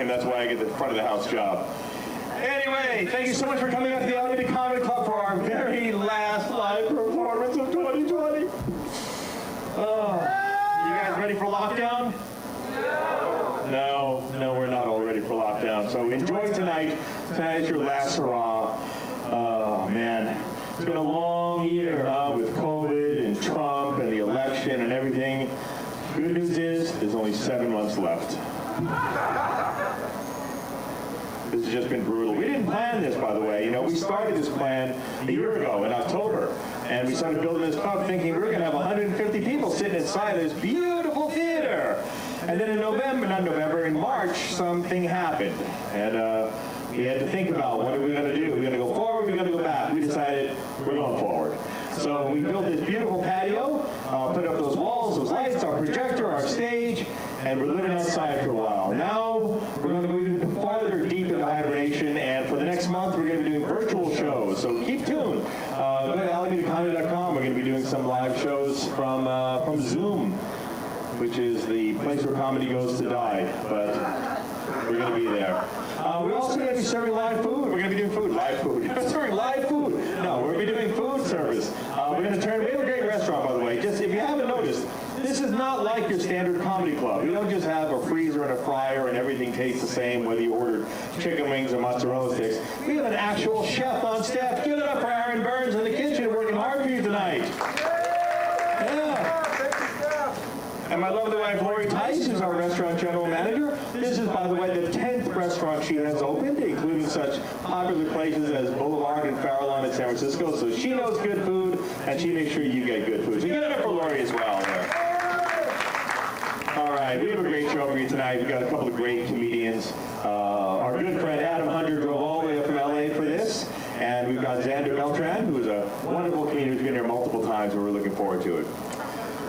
him. That's why I get the front of the house job. Anyway, thank you so much for coming out to the Alameda Comedy Club for our very last live performance of 2020. Oh, you guys ready for lockdown? No, we're not all ready for lockdown. So enjoy tonight. Tonight is your last hurrah. Oh, man. It's been a long year with COVID and Trump and the election and everything. Good news is there's only 7 months left. This has just been brutal. We didn't plan this, by the way. You know, we started this plan a year ago in October, and we started building this club thinking we were going to have 150 people sitting inside this beautiful theater. And then in March, something happened, and we had to think about what are we going to do. We're going to go forward, we're going to go back. We decided we're going forward. So we built this beautiful patio, put up those walls, those lights, our projector, our stage, and we're living outside for a while. Now we're going to move even farther deep into hibernation, and for the next month we're going to be doing virtual shows. So keep tuned. Go to AlamedaComedy.com. We're going to be doing some live shows from Zoom, which is the place where comedy goes to die. But we're going to be there. We're also going to be serving live food. We're going to be doing food. Live food. Serving live food. No, we're going to be doing food service. We have a great restaurant, by the way. Just if you haven't noticed, this is not like your standard comedy club. We don't just have a freezer and a fryer and everything tastes the same whether you order chicken wings or mozzarella sticks. We have an actual chef on staff. Give it up for Aaron Burns in the kitchen working hard for you tonight. Yeah. And my lovely wife, Lori Tice, who's our restaurant general manager. This is, by the way, the 10th restaurant she has opened, including such popular places as Boulevard and Farallon in San Francisco. So she knows good food, and she makes sure you get good food. So give it up for Lori as well. All right, we have a great show for you tonight. We've got a couple of great comedians. Our good friend Adam Hunter drove all the way up from LA for this. And we've got Xander Beltran, who is a wonderful comedian who's been here multiple times, and we're looking forward to it.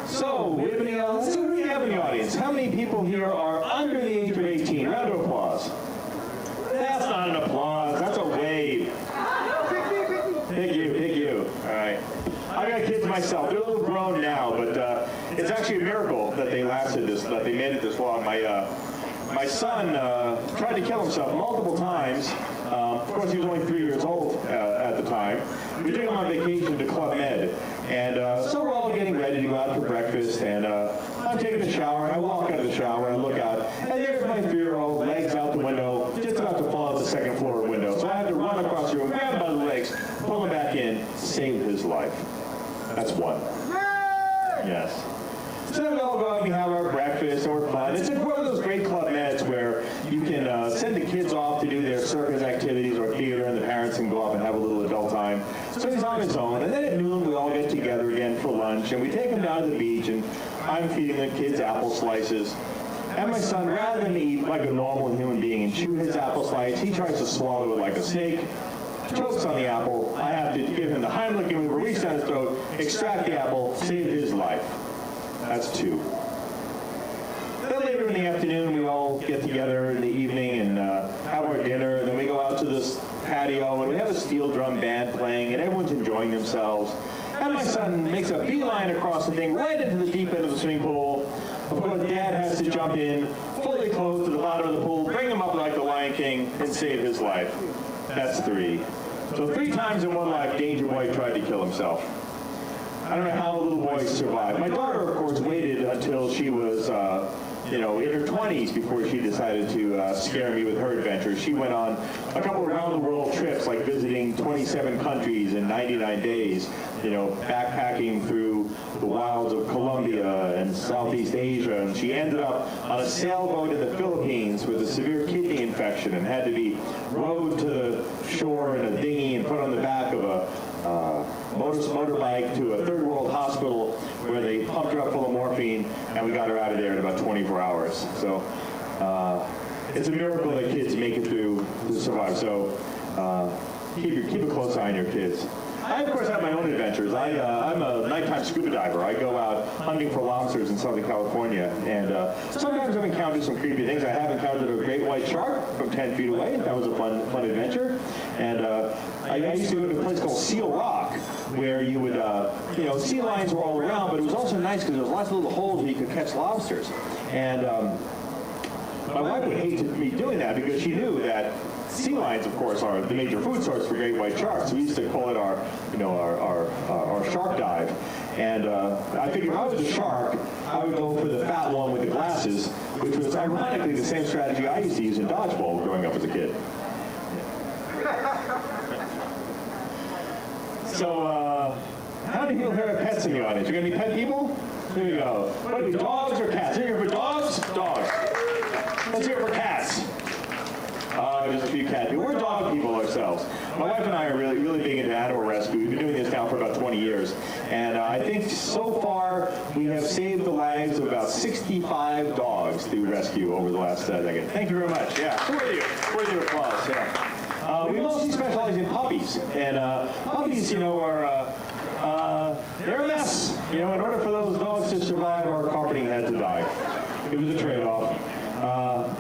So, let's see what we have in the audience. How many people here are under the age of 18? Round of applause. That's not an applause. That's a wave. Pick you. All right. I got kids myself. They're a little grown now, but it's actually a miracle that they lasted this, that they made it this long. My son tried to kill himself multiple times. Of course, he was only 3 years old at the time. We took him on vacation to Club Med. And so we're all getting ready to go out for breakfast. And I'm taking a shower. And I walk out of the shower and I look out. And there's my 3-year-old, legs out the window, just about to fall out the second floor window. So I had to run across the room, grab him by the legs, pull him back in, save his life. That's one. Yes. So then we all go out and we have our breakfast and we're fun. It's one of those great Club Meds where you can send the kids off to do their circus activities or theater, and the parents can go off and have a little adult time. So he's on his own, and then at noon we all get together again for lunch, and we take him down to the beach, and I'm feeding the kids apple slices. And my son, rather than eat like a normal human being and chew his apple slice, he tries to swallow it like a snake, chokes on the apple. I have to give him the Heimlich maneuver, reach down his throat, extract the apple, save his life. That's 2. Then later in the afternoon, we all get together in the evening and have our dinner. And then we go out to this patio, and we have a steel drum band playing, and everyone's enjoying themselves. And my son makes a beeline across the thing, right into the deep end of the swimming pool. Of course, Dad has to jump in, fully clothed to the bottom of the pool, bring him up like the Lion King, and save his life. That's 3. So 3 times in one life, Danger Boy tried to kill himself. I don't know how the little boy survived. My daughter, of course, waited until she was, in her 20s before she decided to scare me with her adventures. She went on a couple of around-the-world trips, like visiting 27 countries in 99 days, backpacking through the wilds of Colombia and Southeast Asia. And she ended up on a sailboat in the Philippines with a severe kidney infection and had to be rowed to the shore in a dinghy and put on the back of a motorbike to a third world hospital where they pumped her up full of morphine, and we got her out of there in about 24 hours. So it's a miracle that kids make it through to survive. So keep a close eye on your kids. I, of course, have my own adventures. I'm a nighttime scuba diver. I go out hunting for lobsters in Southern California, and sometimes I've encountered some creepy things. I have encountered a great white shark from 10 feet away. That was a fun adventure. And I used to go to a place called Seal Rock, where you would, sea lions were all around, but it was also nice because there was lots of little holes where you could catch lobsters. And my wife would hate me doing that she knew that sea lions, of course, are the major food source for great white sharks. We used to call it our shark dive. And I figured if I was a shark, I would go for the fat one with the glasses, which was ironically the same strategy I used to use in dodgeball growing up as a kid. So, how many people here have pets in the audience? You got any pet people? Here we go. What are you, dogs or cats? Here for dogs? Dogs. Let's hear it for cats. Just a few cat people. We're dog people ourselves. My wife and I are really big into animal rescue. We've been doing this now for about 20 years. And I think so far we have saved the lives of about 65 dogs through rescue over the last decade. Thank you very much. Yeah, worthy of applause. Yeah. We mostly specialize in puppies. And puppies, are they're a mess. In order for those dogs to survive, our carpeting had to die. It was a trade-off.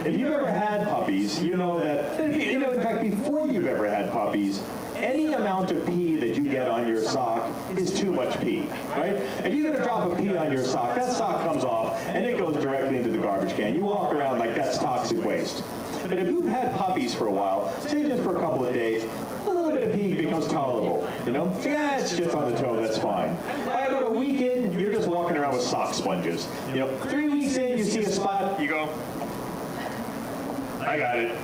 If you've ever had puppies, you know that, in fact, before you've ever had puppies, any amount of pee that you get on your sock is too much pee, right? If you're going to drop a pee on your sock, that sock comes off, and it goes directly into the garbage can. You walk around like that's toxic waste. But if you've had puppies for a while, say just for a couple of days, a little bit of pee becomes tolerable, Yeah, it's just on the toe, that's fine. About a week in, you're just walking around with sock sponges. 3 weeks in, you see a spot, you go, I got it.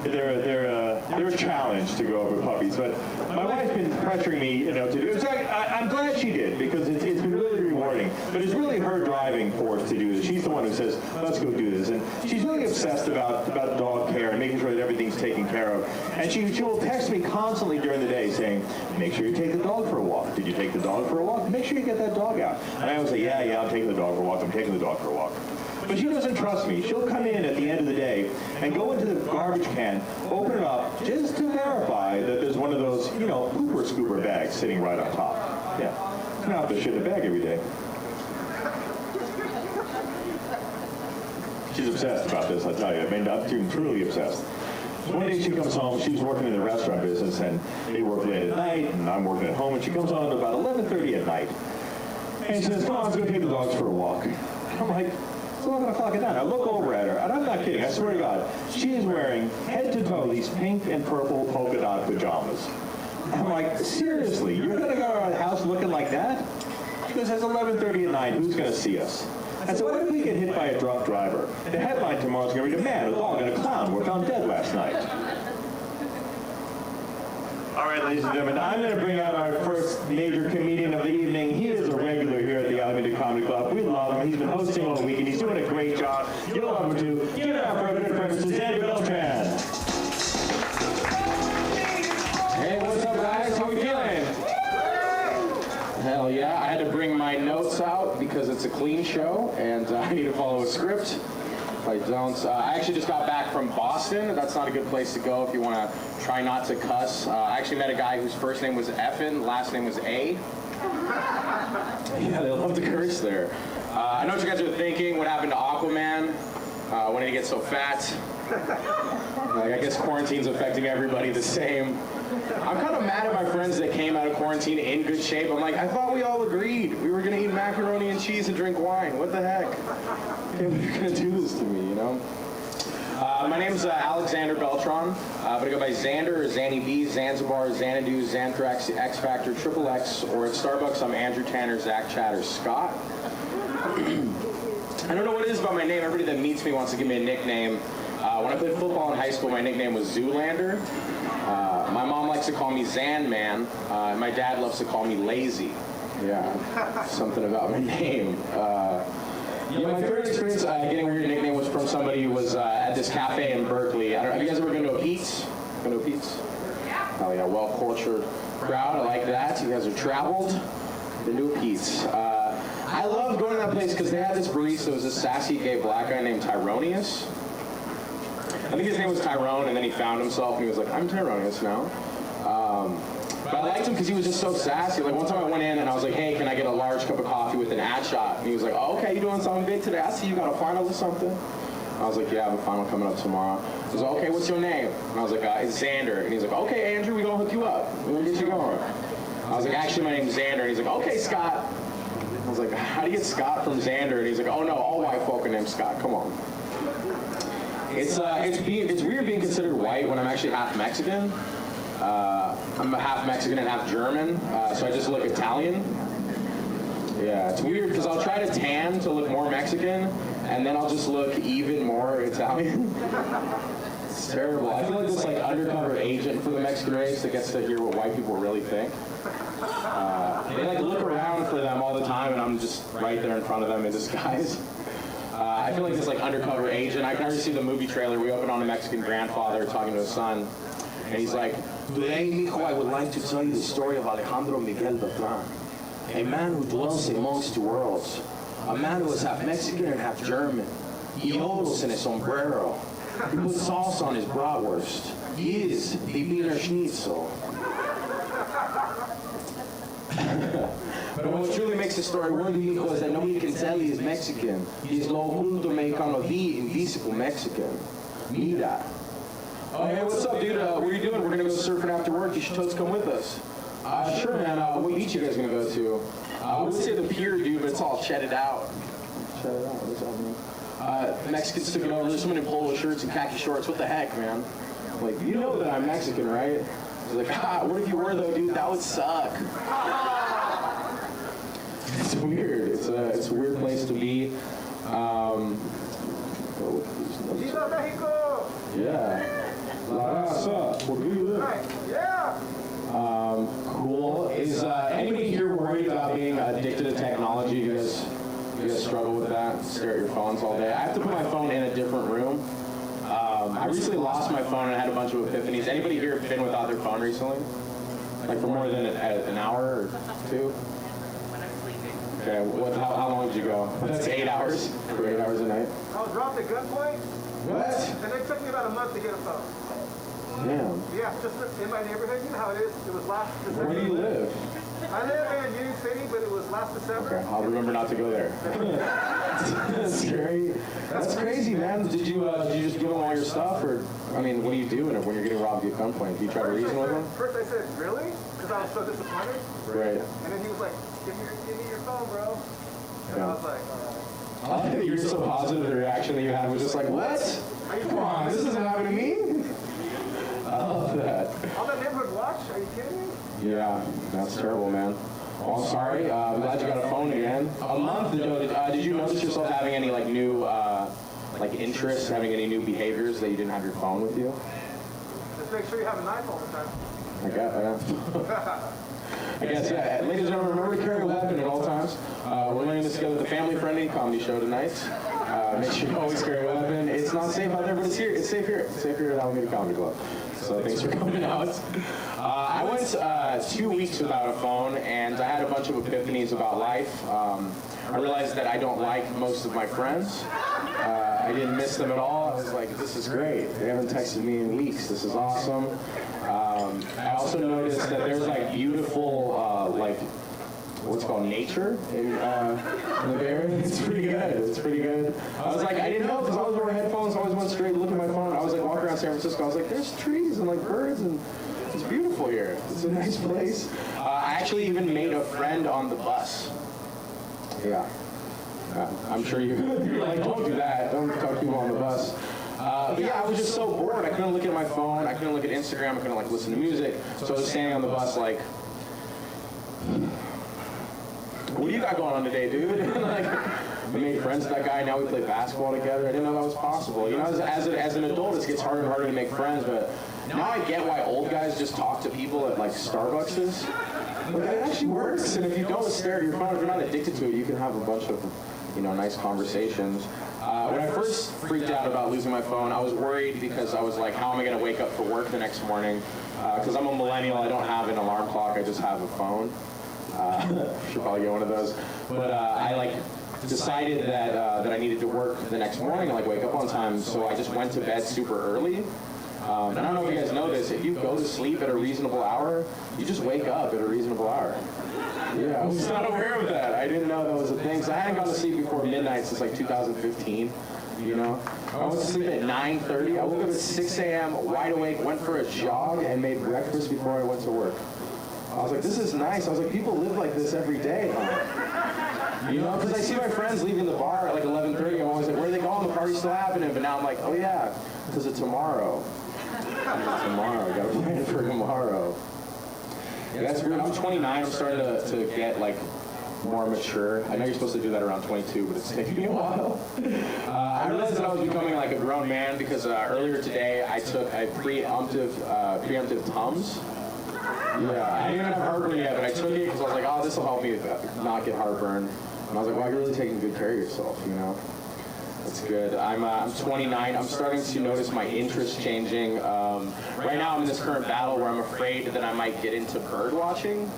They're a challenge to go over puppies, but my wife's been pressuring me, to do it. I'm glad she did, because it's been really rewarding. But it's really her driving force to do this. She's the one who says, let's go do this. And she's really obsessed about dog care and making sure that everything's taken care of. And she will text me constantly during the day saying, make sure you take the dog for a walk. Did you take the dog for a walk? Make sure you get that dog out. And I always say, yeah, I'm taking the dog for a walk. I'm taking the dog for a walk. But she doesn't trust me. She'll come in at the end of the day and go into the garbage can, open it up, just to verify that there's one of those, pooper scooper bags sitting right on top. Yeah. You don't have to shit in the bag every day. She's obsessed about this, I tell you. I'm truly obsessed. One day she comes home, she was working in the restaurant business, and they work late at night, and I'm working at home, and she comes home at about 11:30 at night. And she says, come on, let's go take the dogs for a walk. I'm like, it's 11 o'clock at night. I look over at her, and I'm not kidding, I swear to God. She is wearing head to toe these pink and purple polka dot pajamas. I'm like, seriously, you're going to go around the house looking like that? She goes, it's 11:30 at night, who's going to see us? I said, what if we get hit by a drunk driver? The headline tomorrow is going to be, a man, a dog, and a clown were found dead last night. All right, ladies and gentlemen, I'm going to bring out our first major comedian of the evening. He is a regular here at the Alameda Comedy Club. We love him. He's been hosting all week, and he's doing a great job. You'll love him, too. Give it up for our good friend, Mr. Xander Beltran. Hey, what's up, guys? How we feeling? Hell yeah. I had to bring my notes out because it's a clean show, and I need to follow a script. If I don't, I actually just got back from Boston. That's not a good place to go if you want to try not to cuss. I actually met a guy whose first name was Effin, last name was A. Yeah, they love to curse there. I know what you guys are thinking. What happened to Aquaman? When did he get so fat? I guess quarantine's affecting everybody the same. I'm kind of mad at my friends that came out of quarantine in good shape. I'm like, I thought we all agreed we were going to eat macaroni and cheese and drink wine. What the heck? You're going to do this to me, My name's Alexander Beltran, but I go by Xander or Zanny B, Zanzibar, Xanadu, Xanthrax, X Factor, Triple X, or at Starbucks, I'm Andrew Tanner, Zach Chatter, Scott. I don't know what it is about my name. Everybody that meets me wants to give me a nickname. When I played football in high school, my nickname was Zoolander. My mom likes to call me Zan Man. My dad loves to call me Lazy. Yeah, something about my name. My favorite experience getting a weird nickname was from somebody who was at this cafe in Berkeley. Have you guys ever been to a Pete's? Been to a Pete's? Oh yeah, well-cultured crowd. I like that. You guys have traveled. Been to a Pete's. I love going to that place because they had this barista. It was a sassy gay black guy named Tyronius. I think his name was Tyrone, and then he found himself, and he was like, I'm Tyronius now. But I liked him because he was just so sassy. Like, one time I went in, and I was like, hey, can I get a large cup of coffee with an ad shot? And he was like, oh, okay, you doing something big today? I see you got a final or something. I was like, yeah, I have a final coming up tomorrow. He was like, okay, what's your name? And I was like, it's Xander. And he's like, okay, Andrew, we're going to hook you up. We're going to get you going. I was like, actually, my name's Xander. And he's like, okay, Scott. I was like, how do you get Scott from Xander? And he's like, oh, no, all white folk are named Scott. Come on. It's weird being considered white when I'm actually half Mexican. I'm half Mexican and half German, so I just look Italian. Yeah, it's weird because I'll try to tan to look more Mexican, and then I'll just look even more Italian. It's terrible. I feel like this undercover agent for the Mexican race that gets to hear what white people really think. They look around for them all the time, and I'm just right there in front of them in disguise. I feel like this undercover agent. I can already see the movie trailer. We open on a Mexican grandfather talking to his son, and he's like, "Today, mijo, I would like to tell you the story of Alejandro Miguel Beltran, a man who dwells amongst two worlds, a man who is half Mexican and half German. He yodels in a sombrero. He puts sauce on his bratwurst. He is the Wiener Schnitzel." But what truly makes the story worthy, mijo, is that nobody can tell he is Mexican. He is lo junto mexicano, the invisible Mexican. Mira. Oh, hey, what's up, dude? What are you doing? We're gonna go surfing after work. You should totes come with us. Sure, man. What beach you guys gonna go to? I would say the pier, dude, but it's all shedded out. Shedded out? What's up, man? Mexicans took it over. There's someone in polo shirts and khaki shorts. What the heck, man? Like, you know that I'm Mexican, right? He's like, what if you were, though, dude? That would suck. It's weird. It's a weird place to be. Viva Mexico! Yeah. La raza. Where do you live? Yeah! Cool. Is anybody here worried about being addicted to technology? You guys struggle with that? Stare at your phones all day? I have to put my phone in a different room. I recently lost my phone and I had a bunch of epiphanies. Anybody here been without their phone recently? Like for more than an hour or two? Okay, how long did you go? That's 8 hours? For 8 hours a night? I was robbed at gunpoint, What? and it took me about a month to get a phone. Damn. Yeah, just in my neighborhood. You know how it is. It was last December. Where do you live? I live in Union City, but it was last December. Okay, I'll remember not to go there. That's scary. That's crazy, man. Did you just give them all your stuff, or I mean, what do you do when you're getting robbed at gunpoint? Do you try to reason with them? First I said, really? Because I was so disappointed. Right. And then he was like, give me your phone, bro. And Yeah. I was like, I like that you're so positive. The reaction that you had was just like, what? Come on, this doesn't happen to me. I love that. all that neighborhood watch? Are you kidding me? Yeah, that's terrible, man. Well, I'm sorry. I'm glad you got a phone again. A month ago, did you notice yourself having any new interests, having any new behaviors that you didn't have your phone with you? Just make sure you have a knife all the time. I guess, yeah. Ladies and gentlemen, remember to carry a weapon at all times. We're learning this together at the family-friendly comedy show tonight. Make sure you always carry a weapon. It's not safe out there, but it's here. It's safe here. It's safe here at Alameda Comedy Club. So thanks for coming out. I went 2 weeks without a phone, and I had a bunch of epiphanies about life. I realized that I don't like most of my friends. I didn't miss them at all. I was like, this is great. They haven't texted me in weeks. This is awesome. I also noticed that there's beautiful, what's called nature in the Bay Area. It's pretty good. It's pretty good. I was like, I didn't know because I was wearing headphones. I always went straight to look at my phone. I was like walking around San Francisco. I was like, there's trees and birds and it's beautiful here. It's a nice place. I actually even made a friend on the bus. Yeah. I'm sure you're like, don't do that. Don't talk to people on the bus. But yeah, I was just so bored. I couldn't look at my phone. I couldn't look at Instagram. I couldn't listen to music. So I was standing on the bus what do you got going on today, dude? I made friends with that guy. Now we play basketball together. I didn't know that was possible. You know, as an adult, it gets harder and harder to make friends. But now I get why old guys just talk to people at Starbucks. But it actually works. And if you don't stare at your phone, if you're not addicted to it, you can have a bunch of nice conversations. When I first freaked out about losing my phone, I was worried because I was like, how am I going to wake up for work the next morning? Because I'm a millennial, I don't have an alarm clock, I just have a phone. Should probably get one of those. But I decided that I needed to work the next morning and wake up on time, so I just went to bed super early. And I don't know if you guys know this, if you go to sleep at a reasonable hour, you just wake up at a reasonable hour. Yeah, I was not aware of that. I didn't know that was a thing. So I hadn't gone to sleep before midnight since 2015, I went to sleep at 9:30. I woke up at 6 a.m., wide awake, went for a jog, and made breakfast before I went to work. I was like, this is nice. I was like, people live like this every day, huh? You know, because I see my friends leaving the bar at like 11:30. I'm always like, where are they going? The party's still happening. But now I'm like, oh yeah, because of tomorrow. Tomorrow, gotta plan for tomorrow. Yeah, that's weird. I'm 29. I'm starting to get like more mature. I know you're supposed to do that around 22, but it's taking me a while. I realized that I was becoming like a grown man because earlier today I took a preemptive Tums. Yeah, I didn't have heartburn yet, but I took it because I was like, oh, this will help me not get heartburn. And I was like, well, you're really taking good care of yourself, you know? That's good. I'm 29. I'm starting to notice my interest changing. Right now I'm in this current battle where I'm afraid that I might get into bird watching.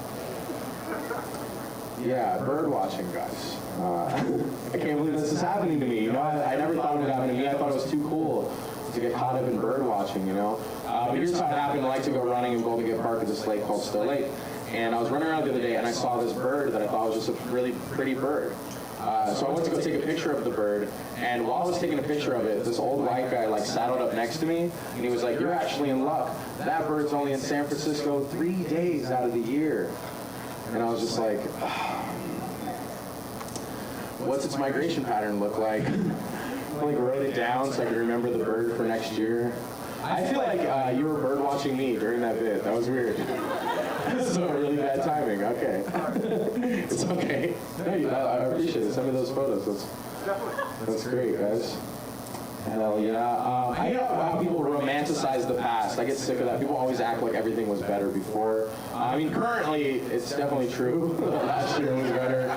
Yeah, bird watching, guys. I can't believe this is happening to me. You know, I never thought it would happen to me. I thought it was too cool to get caught up in bird watching, you know. But here's how it happened. I like to go running in Golden Gate Park at this lake called Still Lake. And I was running around the other day and I saw this bird that I thought was just a really pretty bird. So I went to go take a picture of the bird, and while I was taking a picture of it, this old white guy like saddled up next to me, and he was like, you're actually in luck. That bird's only in San Francisco 3 days out of the year. And I was just like, what's its migration pattern look like? I like wrote it down so I could remember the bird for next year. I feel like you were bird watching me during that bit. That was weird. So really bad timing. Okay. It's okay. No, I appreciate it. Send me those photos. That's great, guys. Hell yeah. I know how people romanticize the past. I get sick of that. People always act like everything was better before. I mean, currently, it's definitely true. Last year was better.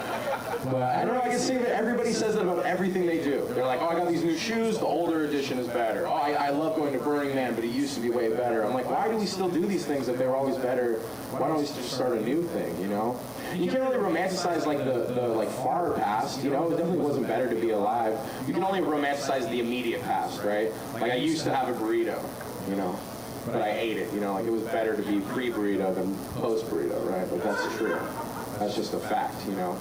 But I don't know, I get sick of it. Everybody says that about everything they do. They're like, oh, I got these new shoes. The older edition is better. Oh, I love going to Burning Man, but it used to be way better. I'm like, why do we still do these things if they were always better? Why don't we just start a new thing, you know? You can't really romanticize like the like far past, you know? It definitely wasn't better to be alive. You can only romanticize the immediate past, right? Like I used to have a burrito, you know, but I ate it, you know? Like it was better to be pre-burrito than post-burrito, right? But that's true. That's just a fact, you know?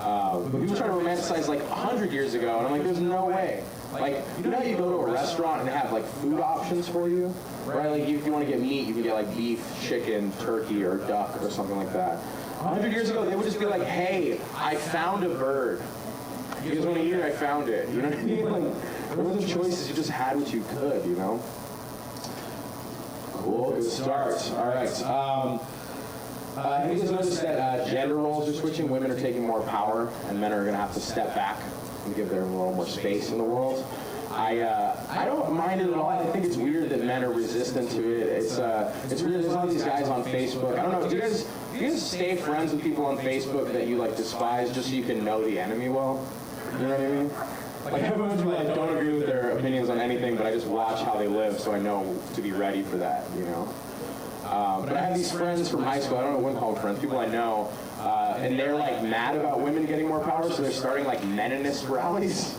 But people try to romanticize like 100 years ago, and I'm like, there's no way. Like, you know how you go to a restaurant and they have like food options for you? Right? Like if you want to get meat, you can get like beef, chicken, turkey, or duck, or something like that. 100 years ago, they would just be like, hey, I found a bird. You guys want to eat it? I found it. You know what I mean? Like, there wasn't choices. You just had what you could, you know? Cool. Good start. All right. Have you guys noticed that gender roles are switching? Women are taking more power, and men are going to have to step back and give them a little more space in the world. I don't mind it at all. I think it's weird that men are resistant to it. It's weird. There's all these guys on Facebook. I don't know. Do you guys stay friends with people on Facebook that you like despise just so you can know the enemy well? You know what I mean? Like I have a bunch of people that don't agree with their opinions on anything, but I just watch how they live so I know to be ready for that. You know. But I have these friends from high school. I don't know what to call them friends. People I know, and they're like mad about women getting more power, so they're starting like meninist rallies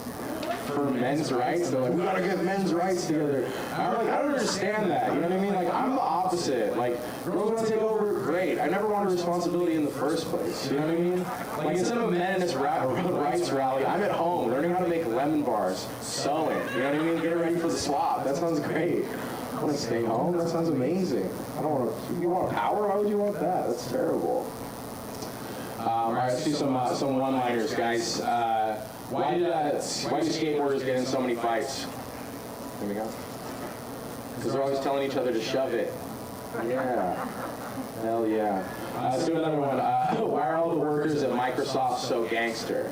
for men's rights. They're like, we gotta get men's rights together. And I'm like, I don't understand that. You know what I mean? Like, I'm the opposite. Like, girls want to take over, great. I never wanted responsibility in the first place. You know what I mean? Like, instead of a meninist rights rally, I'm at home learning how to make lemon bars, sewing. You know what I mean? Get ready for the swap. That sounds great. I want to stay home. That sounds amazing. I don't want to. You want power? Why would you want that? That's terrible. All right, let's do some one-liners, guys. Why do skateboarders get in so many fights? Here we go. Because they're always telling each other to shove it. Yeah. Hell yeah. Let's do another one. Why are all the workers at Microsoft so gangster?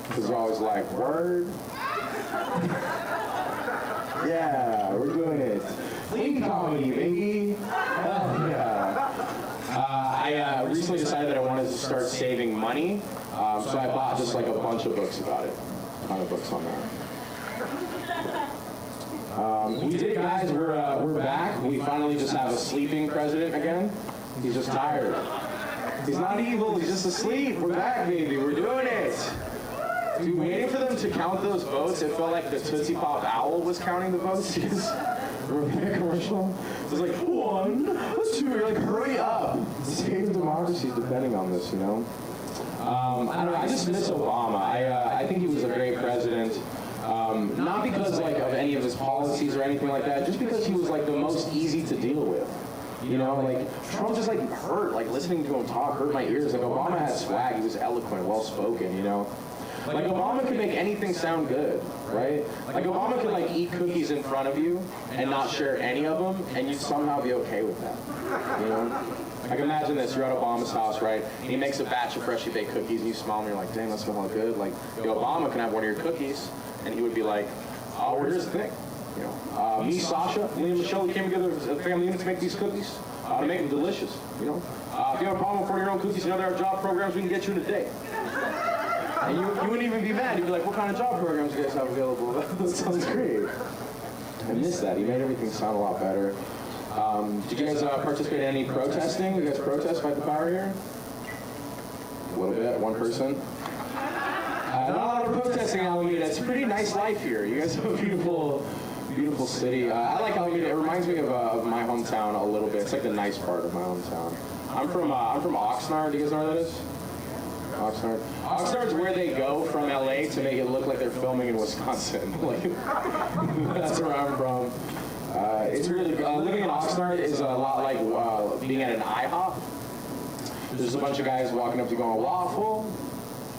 Because they're always like, word? Yeah, we're doing it. Clean comedy, baby. Hell yeah. I recently decided that I wanted to start saving money, so I bought just like a bunch of books about it. A ton of books on that. We did it, guys. We're back. We finally just have a sleeping president again. He's just tired. He's not evil. He's just asleep. We're back, baby. We're doing it. Dude, waiting for them to count those votes, it felt like the Tootsie Pop Owl was counting the votes. Remember that commercial? It was like, 1, 2, you're like, hurry up. The state of democracy is depending on this, you know? I don't know, I just miss Obama. I think he was a great president. Not because like of any of his policies or anything like that, just because he was like the most easy to deal with. You know, like, Trump just, like, hurt. Like, listening to him talk hurt my ears. Like, Obama had swag. He was eloquent, well-spoken, you know? Like, Obama could make anything sound good, right? Like, Obama could, like, eat cookies in front of you and not share any of them, and you'd somehow be okay with that, you know? Like, imagine this. You're at Obama's house, right? And he makes a batch of freshly baked cookies, and you smell them, and you're like, dang, that smells good. Like, Obama can have one of your cookies, and he would be like, oh, well, here's the thing. You know, me, Sasha, me and Michelle, we came together as a family unit to make these cookies, to make them delicious, you know? If you have a problem with your own cookies, you know there are job programs we can get you in a day. And you wouldn't even be mad. You'd be like, what kind of job programs do you guys have available? That sounds great. I miss that. He made everything sound a lot better. Did you guys participate in any protesting? You guys protest, fight the power here? A little bit, one person. Not a lot of protesting in Alameda. It's a pretty nice life here. You guys have a beautiful, beautiful city. I like Alameda. It reminds me of my hometown a little bit. It's like the nice part of my hometown. I'm from Oxnard. Do you guys know where that is? Oxnard. Oxnard's where they go from LA to make it look like they're filming in Wisconsin. Like, that's where I'm from. It's really living in Oxnard is a lot like being at an IHOP. There's a bunch of guys walking up to you going, waffle,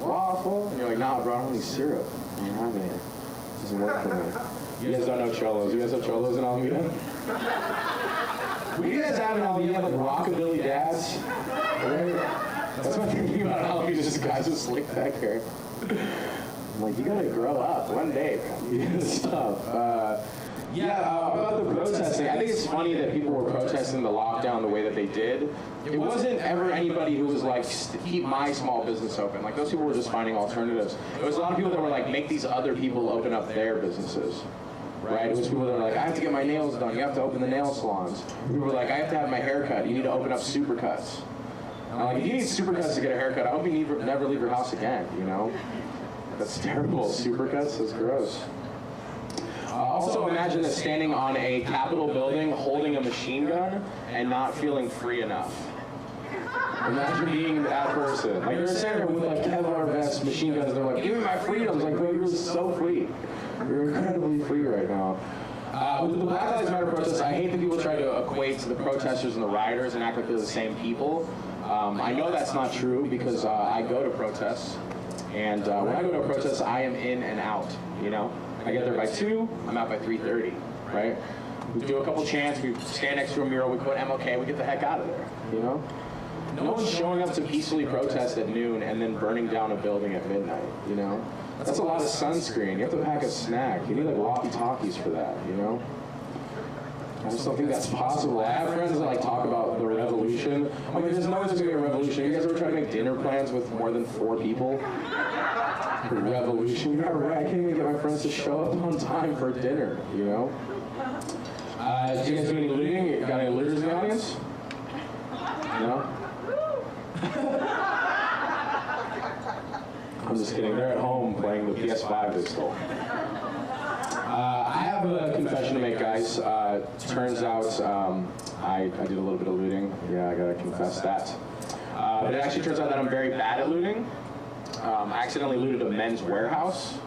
waffle, and you're like, nah, bro, I don't need syrup. I don't have any. It doesn't work for me. You guys don't know Cholos. You guys have Cholos in Alameda? What do you guys have in Alameda? Like rockabilly dads, right? That's what I'm thinking about Alameda, just guys with slick back hair. I'm like, you gotta grow up one day, man. You gotta stop. About the protesting, I think it's funny that people were protesting the lockdown the way that they did. It wasn't ever anybody who was like, keep my small business open. Like, those people were just finding alternatives. It was a lot of people that were like, make these other people open up their businesses. Right? It was people that were like, I have to get my nails done. You have to open the nail salons. People were like, I have to have my hair cut. You need to open up Supercuts. I'm like, if you need Supercuts to get a haircut, I hope you never leave your house again, you know? That's terrible. Supercuts? That's gross. Also, imagine this, standing on a Capitol building holding a machine gun and not feeling free enough. Imagine being that person. Like, you're standing there with like Kevlar vests, machine guns, and they're like, give me my freedoms. Like, bro, you're so free. You're incredibly free right now. With the Black Lives Matter protests, I hate that people try to equate the protesters and the rioters and act like they're the same people. I know that's not true because I go to protests, and when I go to a protest, I am in and out, you know? I get there by 2, I'm out by 3:30, right? We do a couple chants, we stand next to a mural, we quote MLK, we get the heck out of there, you know? No one's showing up to peacefully protest at noon and then burning down a building at midnight, you know? That's a lot of sunscreen. You have to pack a snack. You need like walkie-talkies for that, you know? I just don't think that's possible. I have friends that like talk about the revolution. I mean, there's no way there's gonna be a revolution. You guys ever try to make dinner plans with more than 4 people? The revolution. You're right. I can't even get my friends to show up on time for dinner, you know? Do you guys do any looting? Got any looters in the audience? No? I'm just kidding. They're at home playing the PS5 they stole. I have a confession to make, guys. Turns out I did a little bit of looting. Yeah, I gotta confess that. But it actually turns out that I'm very bad at looting. I accidentally looted a Men's Warehouse.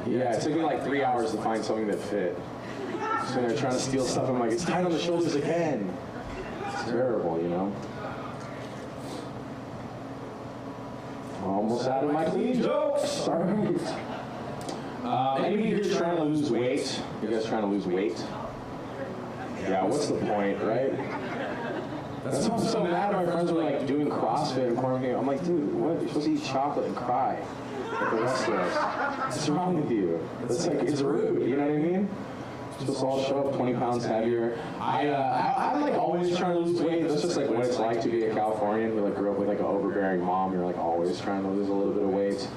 Yeah, it took me like 3 hours to find something that fit. So they're trying to steal stuff. I'm like, it's tied on the shoulders again. It's terrible, you know? Almost out of my clean jokes. Sorry. Anybody here trying to lose weight? You guys trying to lose weight? Yeah, what's the point, right? That's why I'm so mad at my friends were like doing CrossFit and quarantine. I'm like, dude, what? You're supposed to eat chocolate and cry like the rest of us. What's wrong with you? It's like, it's rude, you know what I mean? Just all show up 20 pounds heavier. I'm like always trying to lose weight. That's just like what it's like to be a Californian who like grew up with like an overbearing mom. You're like always trying to lose a little bit of weight.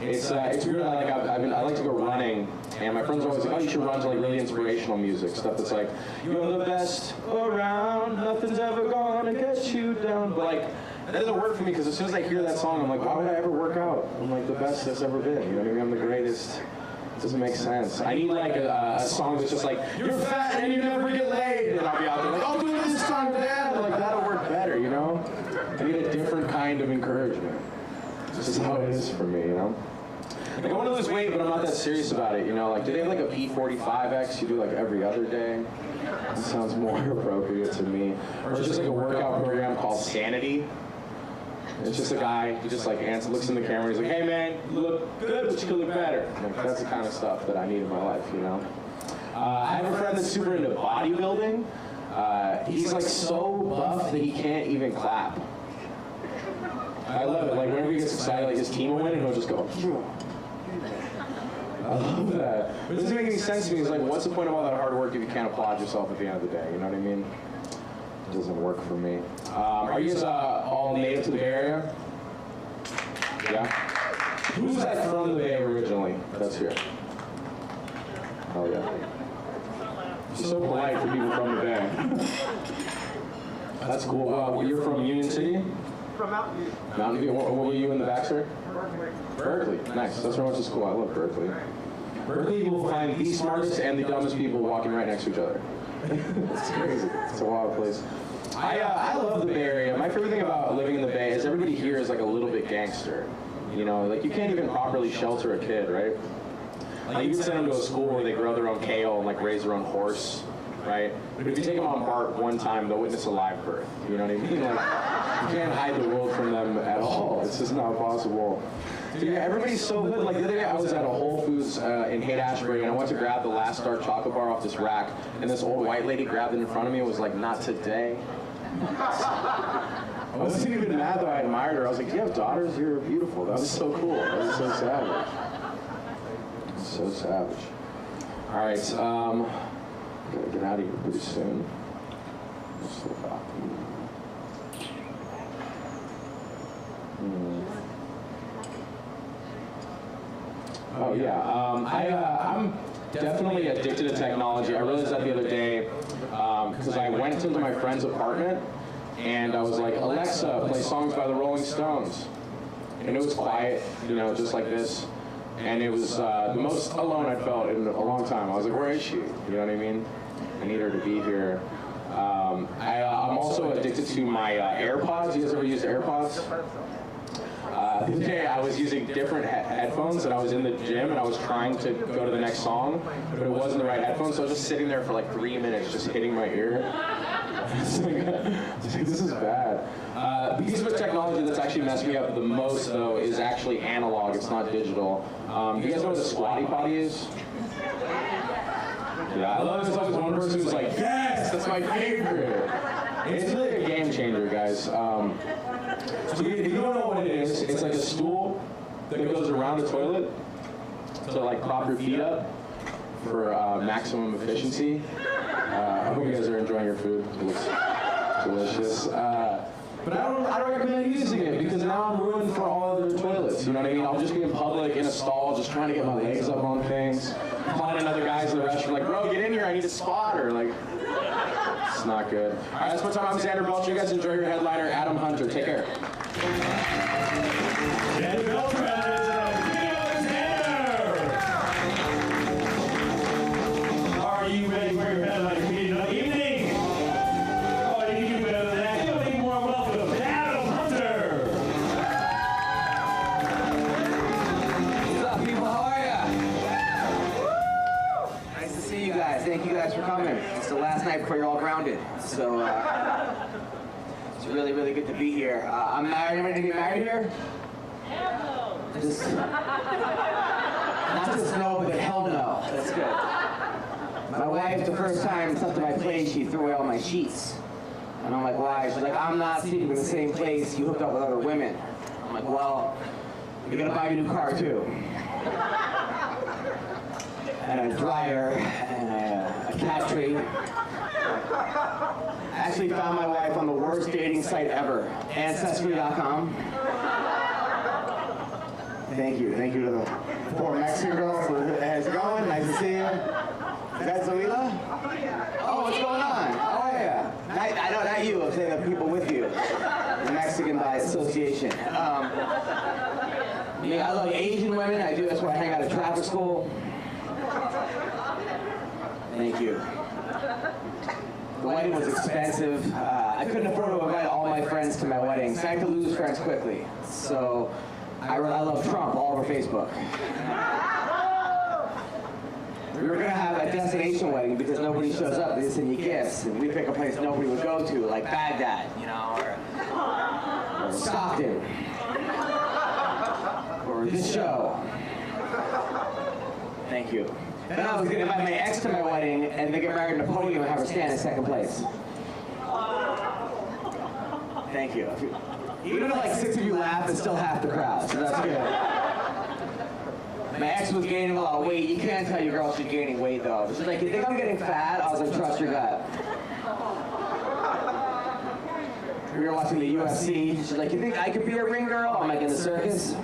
It's weird. I like to go running, and my friends are always like, oh, you should run to like really inspirational music, stuff that's like, you're the best around, nothing's ever gonna get you down. But like, that doesn't work for me because as soon as I hear that song, I'm like, why would I ever work out? I'm like the best that's ever been. You know what I mean? I'm the greatest. It doesn't make sense. I need like a song that's just like, you're fat and you never get laid, and I'll be out there like, I'll do it this time, Dad. Like that'll work better, you know? I need a different kind of encouragement. This is how it is for me, you know? Like, I want to lose weight, but I'm not that serious about it, you know? Like, do they have like a P45X you do like every other day? That sounds more appropriate to me. Or it's just like a workout program called Sanity. It's just a guy, he just like looks in the camera and he's like, hey man, you look good, but you could look better. Like, that's the kind of stuff that I need in my life, you know? I have a friend that's super into bodybuilding. He's like so buff that he can't even clap. I love it. Like whenever he gets excited, like his team will win, and he'll just go. I love that. It doesn't make any sense to me. It's like, what's the point of all that hard work if you can't applaud yourself at the end of the day? You know what I mean? It doesn't work for me. Are you guys all native to the Bay Area? Yeah. Who's that from the Bay originally? That's here. Oh yeah. You're so polite for people from the Bay. That's cool. You're from Union City? From Mountain View. Mountain View. What were you in the back, sir? Berkeley. Berkeley. Nice. That's where I went to school. I love Berkeley. Berkeley, you will find the smartest and the dumbest people walking right next to each other. It's crazy. It's a wild place. I love the Bay Area. My favorite thing about living in the Bay is everybody here is like a little bit gangster. You know, like you can't even properly shelter a kid, right? Like you can send them to a school where they grow their own kale and like raise their own horse, right? But if you take them on part one time, they'll witness a live birth. You know what I mean? Like you can't hide the world from them at all. It's just not possible. Dude, yeah, everybody's so good. Like the other day, I was at a Whole Foods in Haight-Ashbury, and I went to grab the last dark chocolate bar off this rack, and this old white lady grabbed it in front of me and was like, "Not today." I wasn't even mad though. I admired her. I was like, "Do you have daughters? You're beautiful." That was so cool. That was so savage. So savage. All right, gotta get out of here pretty soon. Let's look up. Oh yeah, I'm definitely addicted to technology. I realized that the other day because I went into my friend's apartment and I was like, Alexa, play songs by the Rolling Stones. And it was quiet, you know, just like this. And it was the most alone I'd felt in a long time. I was like, where is she? You know what I mean? I need her to be here. I'm also addicted to my AirPods. You guys ever used AirPods? The other day I was using different headphones and I was in the gym and I was trying to go to the next song, but it wasn't the right headphones, so I was just sitting there for like 3 minutes just hitting my ear. It's like, this is bad. The piece of technology that's actually messed me up the most though is actually analog, it's not digital. You guys know what a squatty potty is? Yeah, I love it. There's always one person who's like, yes, that's my favorite. It's really a game changer, guys. So if you don't know what it is, it's like a stool that goes around a toilet to like prop your feet up for maximum efficiency. I hope you guys are enjoying your food. It looks delicious. But I don't recommend using it because now I'm ruined for all other toilets. You know what I mean? I'll just be in public in a stall just trying to get my legs up on things. Finding other guys in the restroom like, bro, get in here, I need a spot. Or like, it's not good. All right, that's my time. I'm Xander Belcher. You guys enjoy your headliner, Adam Hunter. Take care. Xander Beltran is Xander! Are you ready for your headliner meeting of the evening? Oh, you can do better than that. Give a big warm welcome to Adam Hunter! What's up, people? How are ya? Nice to see you guys. Thank you guys for coming. It's the last night before you're all grounded. So, it's really, really good to be here. I'm married. Anybody get married here? Hell no. Not just no, but hell no. That's good. My wife, the first time stepped to my place, she threw away all my sheets. And I'm like, why? She's like, I'm not sleeping in the same place you hooked up with other women. I'm like, well, you're gonna buy me a new car too. And a dryer, and a cat tree. I actually found my wife on the worst dating site ever, Ancestry.com. Thank you to the poor Mexican girl for how's it going? Nice to see you. Is that Zoila? Oh, what's going on? How are you? I know, not you, I'm saying the people with you. The Mexican by association. Yeah, I love Asian women, that's why I hang out at traffic school. Thank you. The wedding was expensive. I couldn't afford to invite all my friends to my wedding, so I had to lose friends quickly. So I love Trump all over Facebook. We were gonna have a destination wedding because nobody shows up. They just send you gifts, and we pick a place nobody would go to, like Baghdad, you know, or Stockton, or this show. Thank you. Then I was gonna invite my ex to my wedding and then get married in a podium and have her stand in second place. Thank you. Even if like 6 of you laughed, it's still half the crowd, so that's good. My ex was gaining a lot of weight. You can't tell your girl she's gaining weight though. She's like, you think I'm getting fat? I was like, trust your gut. We were watching the UFC. She's like, you think I could be a ring girl? I'm like, in the circus?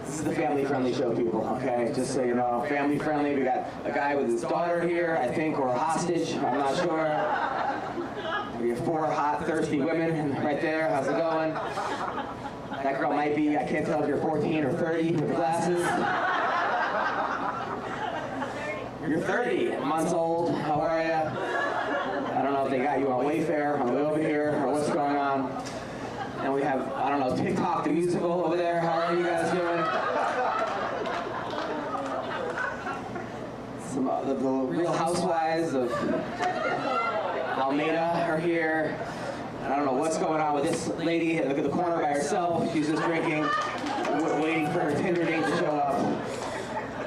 This is the family-friendly show, people, okay? Just so you know, family-friendly. We got a guy with his daughter here, I think, or a hostage. I'm not sure. We have 4 hot, thirsty women right there. How's it going? That girl might be, I can't tell if you're 14 or 30 with the glasses. You're 30 months old. How are you? I don't know if they got you on Wayfair on the way over here or what's going on. And we have, I don't know, TikTok the musical over there. How are you guys doing? Some of the Real Housewives of Almeida are here. I don't know what's going on with this lady at the corner by herself. She's just drinking, waiting for her Tinder date to show up.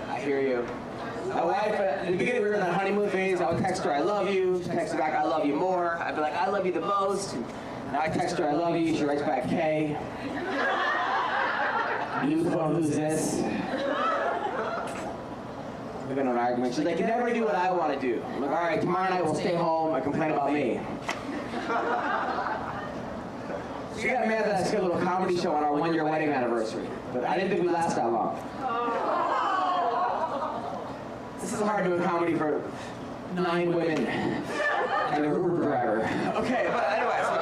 I hear you. My wife, at the beginning we were in that honeymoon phase. I would text her, I love you. She texted back, I love you more. I'd be like, I love you the most. Now I text her, I love you. She writes back, K. New phone, who's this? We've been in an argument. She's like, you never do what I want to do. I'm like, all right, tomorrow night we'll stay home. I complain about me. She got mad that I scheduled a comedy show on our 1-year wedding anniversary, but I didn't think we'd last that long. This is hard doing comedy for 9 women and an Uber driver. Okay, but anyway, so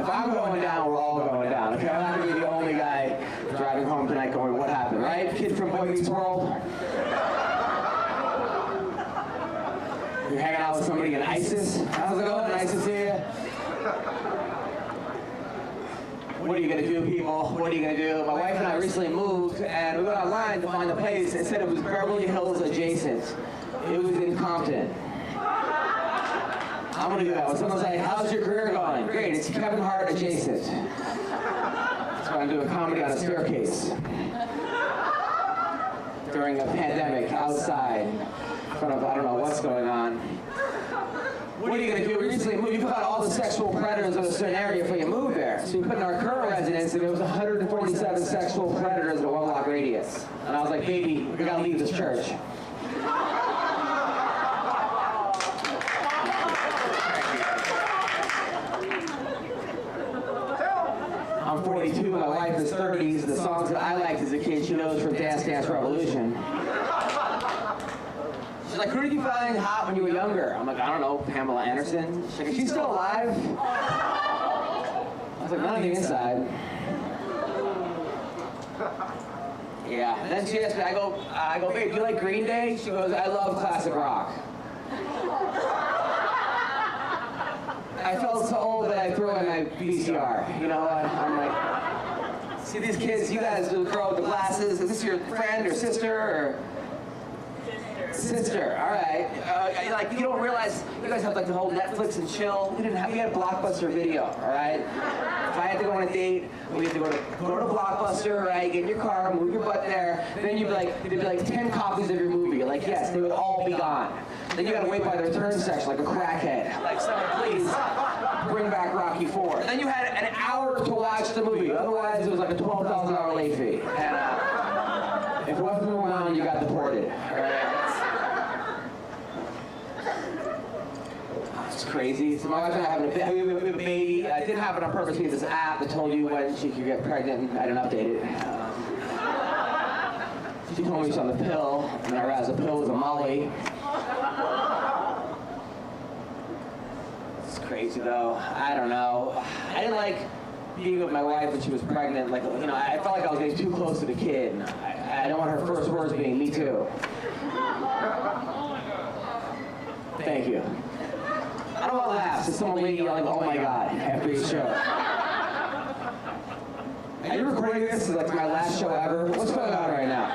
if I'm going down, we're all going down. Okay, I'm not gonna be the only guy driving home tonight going, what happened, right? Kid from Boy Meets World. You're hanging out with somebody in ISIS. How's it going? Nice to see you. What are you gonna do, people? What are you gonna do? My wife and I recently moved, and we went online to find the place. It said it was Beverly Hills adjacent. It was in Compton. I'm gonna do that. When someone's like, how's your career going? Great, it's Kevin Hart adjacent. So I'm doing comedy on a staircase. During a pandemic, outside, in front of, I don't know what's going on. What are you going to do? We recently moved. You put out all the sexual predators of a certain area before you move there. So you put in our current residence, and there was 147 sexual predators in a 1-block radius. And I was like, baby, we got to leave this church. I'm 42, my wife is 30. The songs that I liked as a kid, she knows from Dance Dance Revolution. She's like, who did you find hot when you were younger? I'm like, I don't know, Pamela Anderson. She's like, is she still alive? I was like, not on the inside. Yeah. And then she asked me, I go, babe, do you like Green Day? She goes, I love classic rock. I felt so old that I threw in my VCR. You know what? I'm like, see these kids, you guys, the girl with the glasses, is this your friend or sister or? Sister, all right. Like you don't realize you guys have like the whole Netflix and chill. We had Blockbuster Video, all right. If I had to go on a date, we had to go to Blockbuster, right? Get in your car, move your butt there. Then there'd be like 10 copies of your movie. You're like, yes, they would all be gone. Then you gotta wait by the return section like a crackhead. Like, someone please bring back Rocky IV. And then you had an hour to watch the movie. Otherwise, it was like a $12,000 late fee. And if it wasn't around, you got deported. All right. It's crazy. So my wife and I have a baby. It didn't happen on purpose. We had this app that told you when she could get pregnant, and I didn't update it. She told me she's on the pill, and I realized the pill was a Molly. It's crazy though. I don't know. I didn't like being with my wife when she was pregnant. Like, you know, I felt like I was getting too close to the kid. I don't want her first words being "me too." Thank you. I don't want laughs. It's some lady yelling, "Oh my God," after each show. Are you recording this? This is like my last show ever. What's going on right now?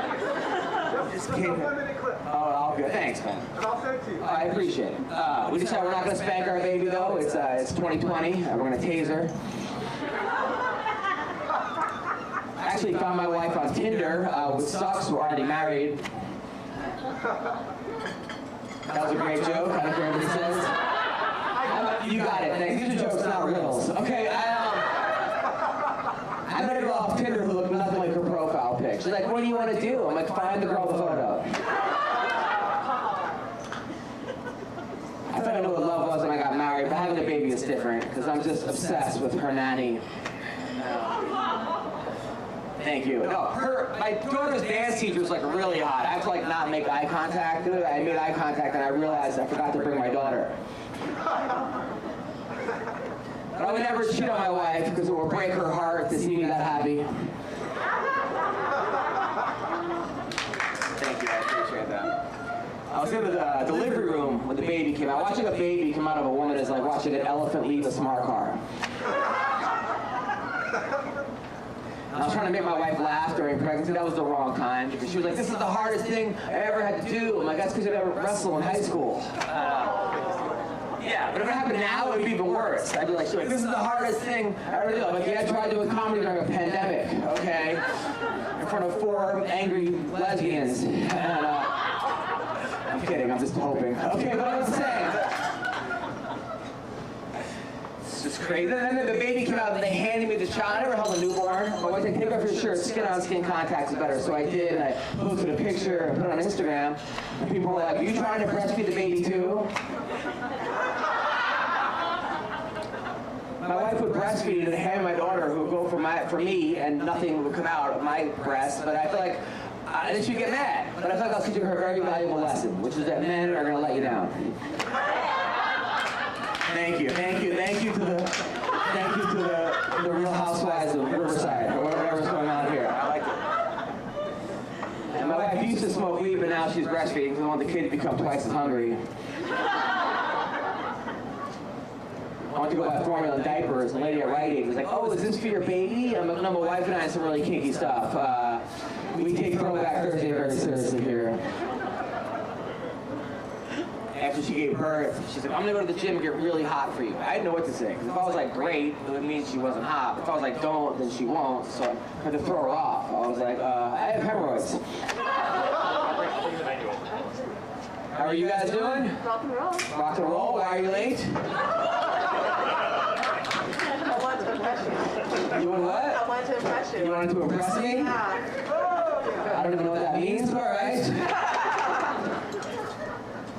Just kidding. 1-minute clip. Oh, okay. Thanks, man. And I'll send it to you. I appreciate it. We decided we're not going to spank our baby, though. It's 2020. We're going to tase her. Actually found my wife on Tinder, which sucks. We're already married. That was a great joke. I don't care what it says. You got it. Thanks. These are jokes, not riddles. Okay, I met a girl off Tinder who looked nothing like her profile pic. She's like, "What do you want to do?" I'm like, "Find the girl the photo." I thought I knew what love was when I got married, but having a baby is different because I'm just obsessed with her nanny. Thank you. No, my daughter's dance teacher was like really hot. I have to like not make eye contact with her. I made eye contact and I realized I forgot to bring my daughter. But I would never cheat on my wife because it would break her heart to see me that happy. Thank you, I appreciate that. I was in the delivery room when the baby came out. Watching a baby come out of a woman is like watching an elephant leave a smart car. I was trying to make my wife laugh during pregnancy. That was the wrong time because she was like, "This is the hardest thing I ever had to do." I'm like, "That's because you never wrestled in high school." Yeah, but if it happened now, it would be even worse. I'd be like, "This is the hardest thing I ever do." I'm like, "Yeah, I tried doing comedy during a pandemic, okay? In front of 4 angry lesbians." And, I'm kidding, I'm just hoping. Okay, but I'm saying. It's just crazy. And then the baby came out and they handed me the shot. I never held a newborn. My wife said, "Take off your shirt, skin-on-skin contact is better." So I did, and I posted a picture and put it on Instagram. And people were like, "Are you trying to breastfeed the baby too?" My wife would breastfeed and hand my daughter who would go for me and nothing would come out of my breast. But I feel like, and then she'd get mad. But I feel like I was teaching her a very valuable lesson, which is that men are going to let you down. Thank you to the Real Housewives of Riverside, or whatever's going on here. I like it. And my wife used to smoke weed, but now she's breastfeeding because I want the kid to become twice as hungry. I went to go buy formula and diapers, and the lady at Rite Aid was like, "Oh, is this for your baby?" I'm like, "No, my wife and I have some really kinky stuff. We take Throwback Thursday very seriously here." After she gave birth, she's like, "I'm gonna go to the gym and get really hot for you." I didn't know what to say, because if I was like, "Great," it would mean she wasn't hot. If I was like, "Don't," then she won't, so I had to throw her off. I was like, "I have hemorrhoids." How are you guys doing? Rock and roll. Rock and roll, why are you late? I wanted to impress you. You want what? I wanted to impress you. You wanted to impress me? Yeah. I don't even know what that means, but all right.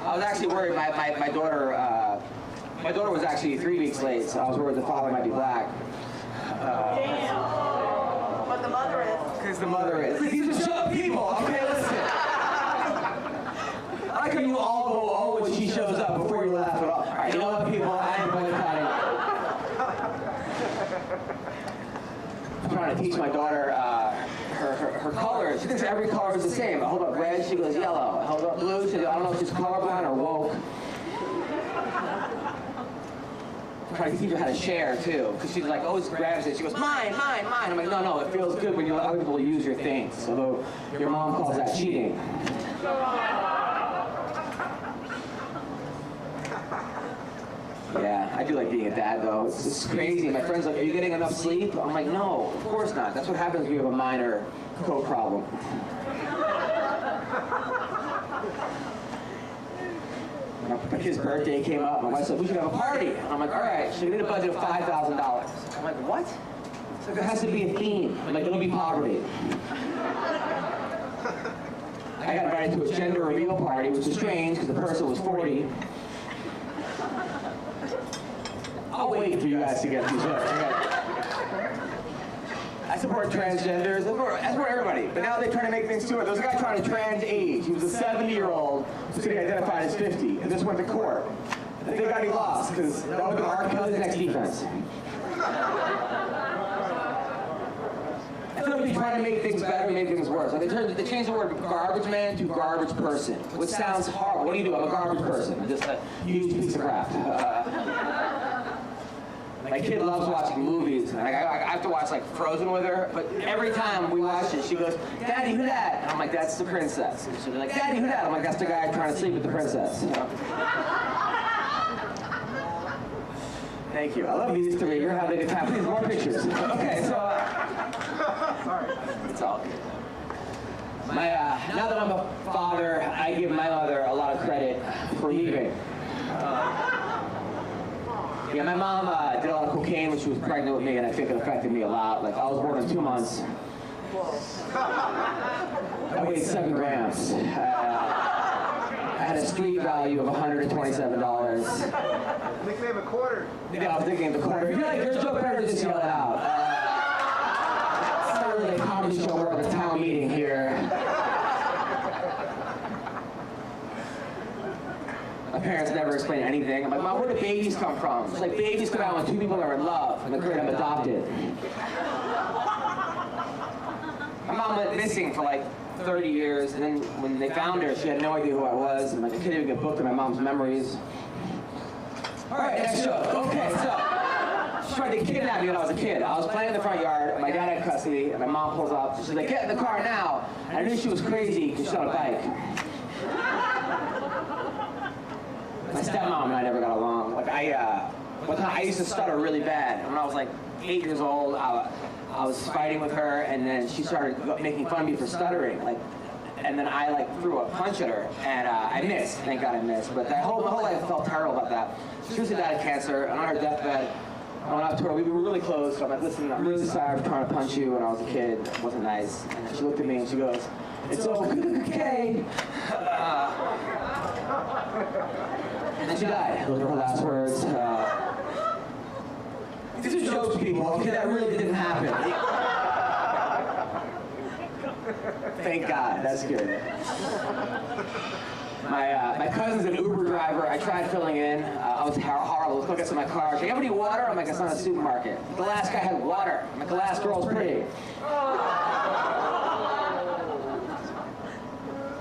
I was actually worried. My daughter was actually 3 weeks late, so I was worried the father might be black. Damn. But the mother is. Because the mother is. These are show people. Okay, listen. I like how you all go, "Oh," when she shows up before you laugh at all. All right, you know what, people? I ain't boycotting. I'm trying to teach my daughter her colors. She thinks every color is the same. I hold up red, she goes yellow. I hold up blue, she goes, I don't know if she's colorblind or woke. I'm trying to teach her how to share too, because she's like always grabs it. She goes, "Mine, mine, mine." I'm like, "No, it feels good when you let other people use your things." Although your mom calls that cheating. Yeah, I do like being a dad though. It's crazy. My friend's like, "Are you getting enough sleep?" I'm like, "No, of course not. That's what happens when you have a minor coke problem." My kid's birthday came up. My wife said, "We should have a party." And I'm like, "All right." So we need a budget of $5,000. I'm like, "What?" It's like, there has to be a theme. I'm like, "It'll be poverty." I got invited to a gender reveal party, which is strange because the person was 40. I'll wait for you guys to get these up. I support transgenders. I support everybody. But now they're trying to make things too hard. There was a guy trying to trans age. He was a 70-year-old who's getting identified as 50, and this went to court. And thank God he lost, because that would be our next defense. I feel like they're trying to make things better, make things worse. Like they changed the word garbage man to garbage person, which sounds horrible. What do you do? I'm a garbage person. I'm just a huge piece of crap. My kid loves watching movies, and I have to watch like Frozen with her, but every time we watch it, she goes, "Daddy, who that?" And I'm like, "That's the princess." And she'll be like, "Daddy, who that?" I'm like, "That's the guy trying to sleep with the princess." You know? Thank you. I love these three. You're having a good time. Please, more pictures. Okay, so sorry, it's all good. Now that I'm a father, I give my mother a lot of credit for leaving. Yeah, my mom did a lot of cocaine when she was pregnant with me, and I think it affected me a lot. Like, I was born in 2 months. I weighed 7 grams. I had a street value of $127. Nickname a quarter. Yeah, I'm thinking of the quarter. If you like your joke better, just yell it out. It's not really a comedy show. We're at a town meeting here. My parents never explained anything. I'm like, "Mom, where do babies come from?" She's like, "Babies come out when 2 people are in love." I'm like, "Great, I'm adopted." My mom went missing for like 30 years, and then when they found her, she had no idea who I was, and like, I couldn't even get booked in my mom's memories. All right, next joke. Okay, so she tried to kidnap me when I was a kid. I was playing in the front yard, and my dad had custody, and my mom pulls up. She's like, "Get in the car now." And I knew she was crazy because she's on a bike. My stepmom and I never got along. Like one time I used to stutter really bad. When I was like 8 years old, I was fighting with her, and then she started making fun of me for stuttering. Like, and then I like threw a punch at her, and I missed. Thank God I missed. But my whole life I felt terrible about that. She was died of cancer, and on her deathbed, I went up to her. We were really close. So I'm like, "Listen, I'm really sorry for trying to punch you when I was a kid. It wasn't nice." And then she looked at me and she goes, "It's okay." And then she died. Those were her last words. These are jokes, people. Okay, that really didn't happen. Thank God. That's good. My cousin's an Uber driver. I tried filling in. I was horrible. Let's go get some of my car. She's like, "You have any water?" I'm like, "It's not a supermarket." The last guy had water. I'm like, "The last girl's pretty."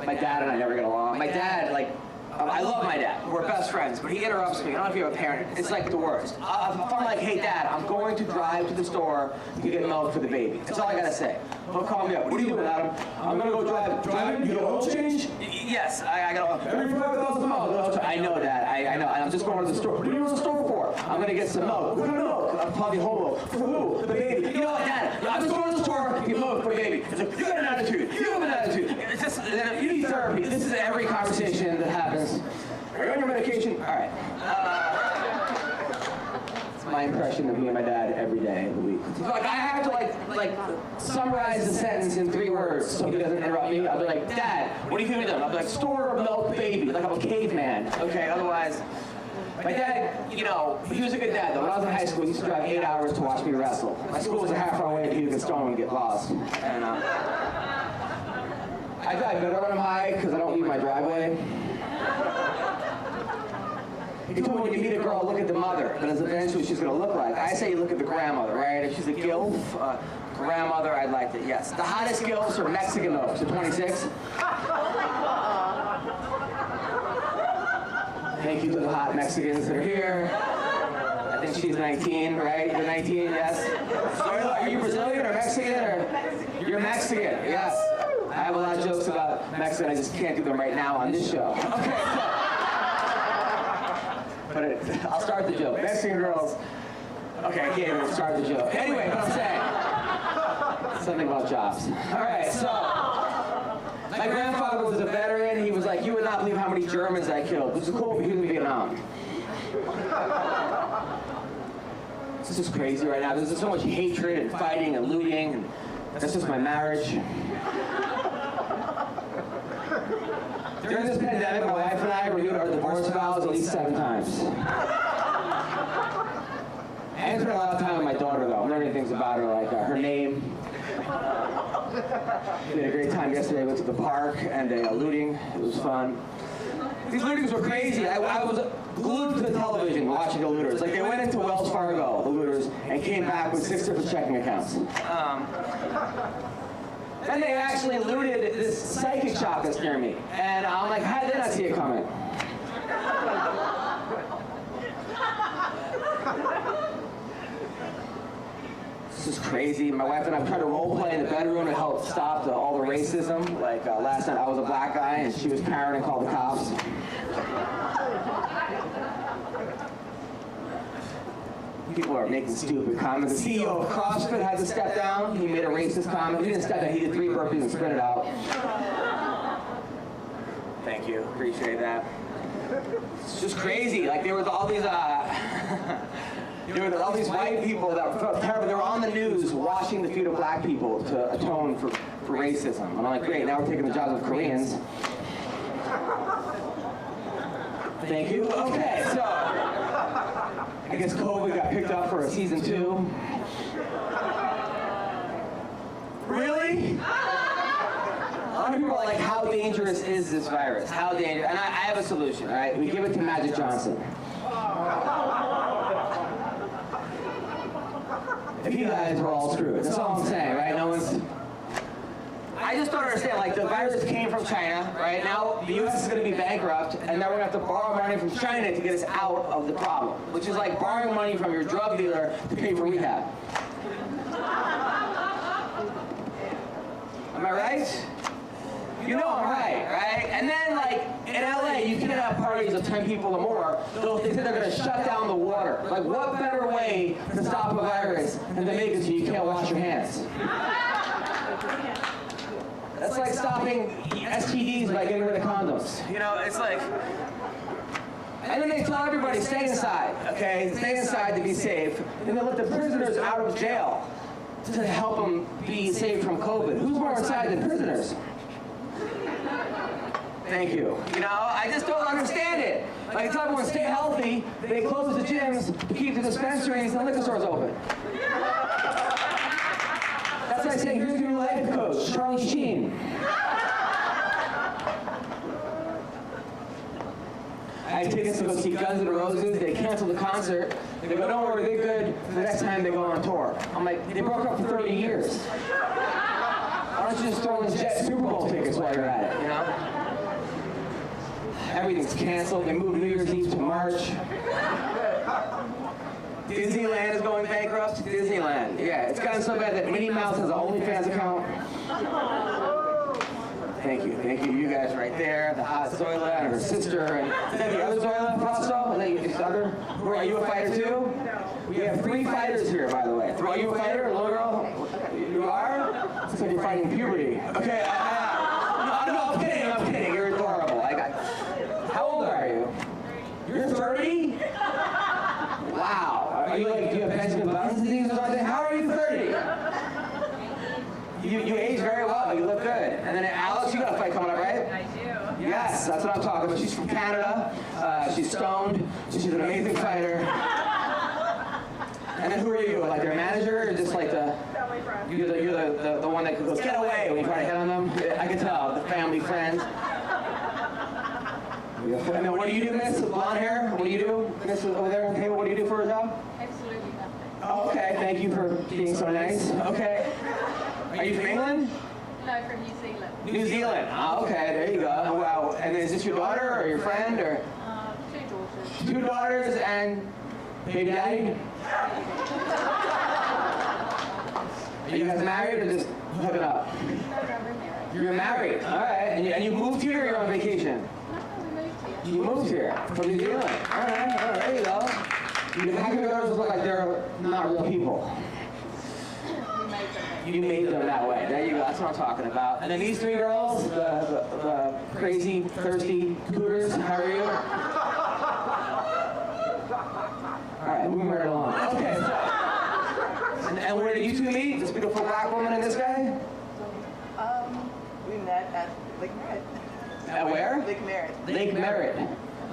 My dad and I never get along. My dad, like, I love my dad. We're best friends, but he interrupts me. I don't know if you have a parent. It's like the worst. If I'm like, "Hey, Dad, I'm going to drive to the store to get milk for the baby." That's all I gotta say. He'll call me up. "What are you doing, Adam?" "I'm gonna go drive. Driving? You get oil change?" Yes, I got every 5,000 miles. I know, Dad. I know. And I'm just going to the store. "What are you going to the store for?" "I'm gonna get some milk." "What kind of milk?" "I'm probably homo." "For who?" "The baby." "You know what, Dad? I'm just going to the store to get milk for the baby." It's like, "You got an attitude. You have an attitude." It's just, you need therapy. This is every conversation that happens. "Are you on your medication?" All right. It's my impression of me and my dad every day of the week. So, like, I have to like summarize the sentence in 3 words so he doesn't interrupt me. I'll be like, "Dad, what are you doing?" I'll be like, "Store milk baby." Like I'm a caveman. Okay. Otherwise, my dad, you know, he was a good dad though. When I was in high school, he used to drive 8 hours to watch me wrestle. My school was a half hour away, and he would get stoned and get lost. And I drive better when I'm high because I don't leave my driveway. He told me when you meet a girl, look at the mother, but as eventually she's going to look like. I say you look at the grandmother, right? If she's a gilf, grandmother, I'd like to, yes. The hottest gilfs are Mexican though, so 26. Thank you to the hot Mexicans that are here. I think she's 19, right? You're 19, yes? Are you Brazilian or Mexican? Or you're Mexican, yes. I have a lot of jokes about Mexican, I just can't do them right now on this show. Okay, so. But I'll start the joke. Mexican girls. Okay, I can't even start the joke. Anyway, what I'm saying. Something about jobs. All right, so. My grandfather was a veteran. He was like, "You would not believe how many Germans I killed," which is cool because he was in Vietnam. This is crazy right now. There's just so much hatred and fighting and looting. And that's just my marriage. During this pandemic, my wife and I renewed our divorce vows at least 7 times. I spent a lot of time with my daughter, though. I'm learning things about her, like her name. We had a great time yesterday. Went to the park and looting. It was fun. These lootings were crazy. I was glued to the television watching the looters. Like, they went into Wells Fargo, the looters, and came back with 6 different checking accounts. Then they actually looted this psychic shop that's near me. And I'm like, how did I not see it coming? This is crazy. My wife and I tried to role play in the bedroom to help stop all the racism. Like last night I was a black guy and she was parent and called the cops. People are making stupid comments. The CEO of CrossFit had to step down. He made a racist comment. He didn't step down. He did 3 burpees and spit it out. Thank you. Appreciate that. It's just crazy. Like there was all these there were all these white people that felt terrible. They were on the news washing the feet of black people to atone for racism. And I'm like, great, now we're taking the jobs of Koreans. Thank you. Okay, so I guess COVID got picked up for a season 2. Really? A lot of people are like, how dangerous is this virus? How dangerous? And I have a solution, all right? We give it to Magic Johnson. If you guys were all screwed, that's all I'm saying, right? No one's... I just don't understand, like, the virus came from China, right? Now the U.S. is going to be bankrupt, and now we're going to have to borrow money from China to get us out of the problem, which is like borrowing money from your drug dealer to pay for rehab. Am I right? You know I'm right? And then, like, in LA, you can have parties of 10 people or more. They said they're going to shut down the water. Like, what better way to stop a virus than to make it so you can't wash your hands? That's like stopping STDs by getting rid of condoms. You know, it's like... And then they tell everybody, stay inside, okay? Stay inside to be safe. And they let the prisoners out of jail to help them be saved from COVID. Who's more inside than prisoners? Thank you. You know, I just don't understand it. Like, I tell everyone, stay healthy. They close the gyms to keep the dispensaries and liquor stores open. That's like saying, here's your new life coach, Charlie Sheen. I had tickets to go see Guns N' Roses. They canceled the concert. They go, don't worry, they're good for the next time they go on tour. I'm like, they broke up for 30 years. Why don't you just throw in Jet Super Bowl tickets while you're at it, you know? Everything's canceled. They moved New Year's Eve to March. Disneyland is going bankrupt. Disneyland. Yeah, it's gotten so bad that Minnie Mouse has an OnlyFans account. Thank you. Thank you. You guys right there. The hot Zoila and her sister. And is that the other Zoila, Frosto? Is that your other? Are you a fighter too? We have 3 fighters here, by the way. Are you a fighter, a little girl? You are? Looks like you're fighting puberty. Okay. No, I'm kidding. You're adorable. How old are you? You're 30? Wow. Are you like, do you have Benjamin Button's disease or something? How are you 30? You age very well. You look good. And then Alex, you got a fight coming up, right? I do. Yes, that's what I'm talking about. She's from Canada. She's stoned. She's an amazing fighter. And then who are you? Like their manager, or just like the? Family friend. You're the one that goes get away when you try to hit on them. I can tell the family friend. And then what do you do, Miss? Blonde hair? What do you do, Miss over there on the table? What do you do for a job? Absolutely nothing. Oh, okay. Thank you for being so nice. Okay. Are you from England? No, from New Zealand. New Zealand. Oh, okay. There you go. Wow. And is this your daughter or your friend or? 2 daughters. 2 daughters and baby daddy? Are you guys married or just hooking up? No, we're married. You're married. All right. And you moved here or you're on vacation? No, we moved here. You moved here from New Zealand. All right. There you go. How can your daughters look like they're not real people? We made them. You made them that way. There you go. That's what I'm talking about. And then these 3 girls, the crazy, thirsty cougars. How are you? All right, moving right along. Okay. So, and where did you 2 meet? This beautiful black woman and this guy? We met at Lake Merritt. At where? Lake Merritt. Lake Merritt.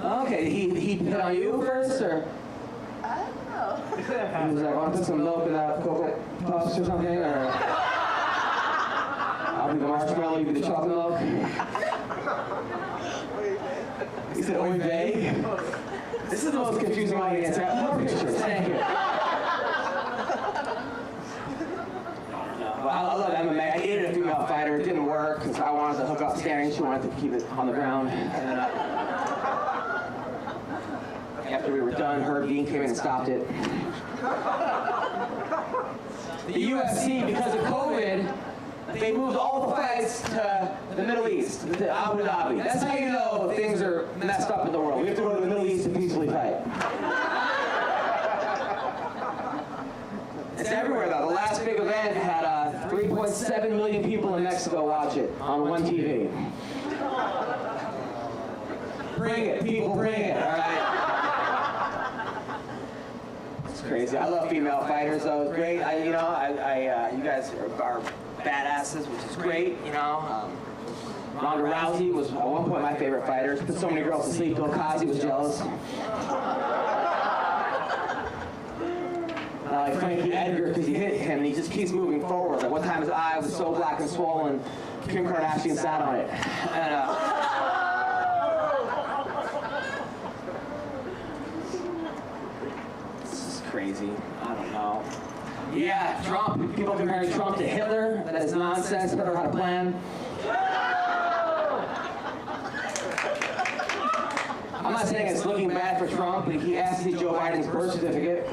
Okay. He hit on you first, or? I don't know. He was like, want to put some milk in that Cocoa Puffs or something, or? I'll be the marshmallow, you be the chocolate milk. He said, oy vey. This is the most confusing audience. I have more pictures. Thank you. Well, I love MMA. I dated a female fighter. It didn't work because I wanted to hook up standing. She wanted to keep it on the ground. After we were done, Herb Dean came in and stopped it. The UFC, because of COVID, they moved all the fights to the Middle East, to Abu Dhabi. That's how you know things are messed up in the world. We have to go to the Middle East to peacefully fight. It's everywhere, though. The last big event had 3.7 million people in Mexico watch it on one TV. Bring it, people, bring it, all right? It's crazy. I love female fighters, though. It's great. You guys are badasses, which is great, you know. Ronda Rousey was, at one point, my favorite fighter. She put so many girls to sleep. Bill Cosby was jealous. Like Frankie Edgar, because he hit him, and he just keeps moving forward. Like one time his eye was so black and swollen, Kim Kardashian sat on it. And, this is crazy. I don't know. Yeah, Trump. People comparing Trump to Hitler. That is nonsense. Hitler had a plan. I'm not saying it's looking bad for Trump, but he asked to see Joe Biden's birth certificate.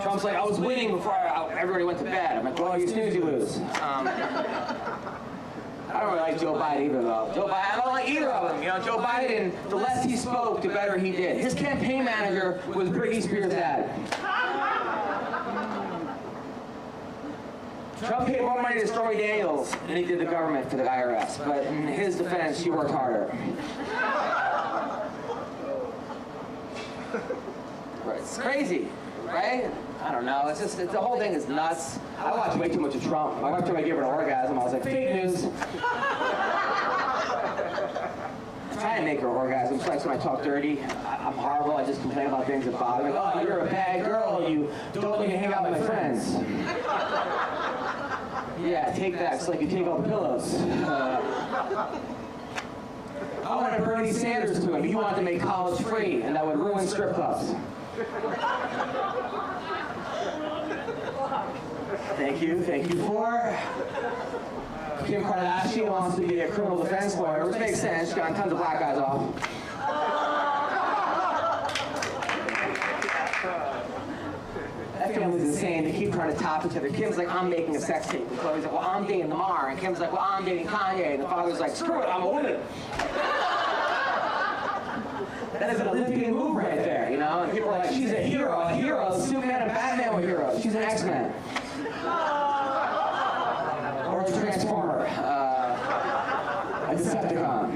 Trump's like, I was winning before everybody went to bed. I'm like, well, you snooze, you lose. I don't really like Joe Biden either, though. Joe Biden, I don't like either of them. You know, Joe Biden, the less he spoke, the better he did. His campaign manager was Britney Spears' dad. Trump paid more money to Stormy Daniels than he did the government for the IRS. But in his defense, she worked harder. Right. It's crazy, right? I don't know. It's just, the whole thing is nuts. I watch way too much of Trump. My wife told me I gave her an orgasm. I was like, fake news. I'm trying to make her orgasm. She likes when I talk dirty. I'm horrible. I just complain about things that bother me. Oh, you're a bad girl. You don't let me hang out with my friends. Yeah, take that. It's like you take all the pillows. I wanted Bernie Sanders to him. He wanted to make college free, and that would ruin strip clubs. Thank you. Thank you for. Kim Kardashian wants to be a criminal defense lawyer, which makes sense. She's gotten tons of black guys off. That family's insane. They keep trying to top each other. Kim's like, I'm making a sex tape. And Chloe's like, well, I'm dating Lamar. And Kim's like, well, I'm dating Kanye. And the father's like, screw it, I'm a woman. That is an Olympian move right there, you know? And people are like, she's a hero. Superman and Batman were heroes. She's an X-Men. Or a Transformer. A Decepticon.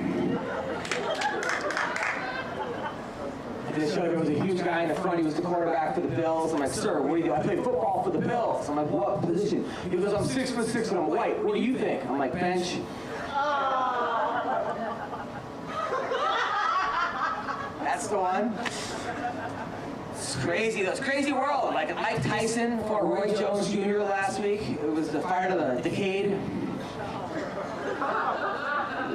And they showed there was a huge guy in the front. He was the quarterback for the Bills. I'm like, sir, what do you do? I play football for the Bills. I'm like, what position? He goes, I'm 6'6" and I'm white. What do you think? I'm like, bench. That's the one. It's crazy, though. It's a crazy world. Like Mike Tyson for Roy Jones Jr. last week. It was the fight of the decade. It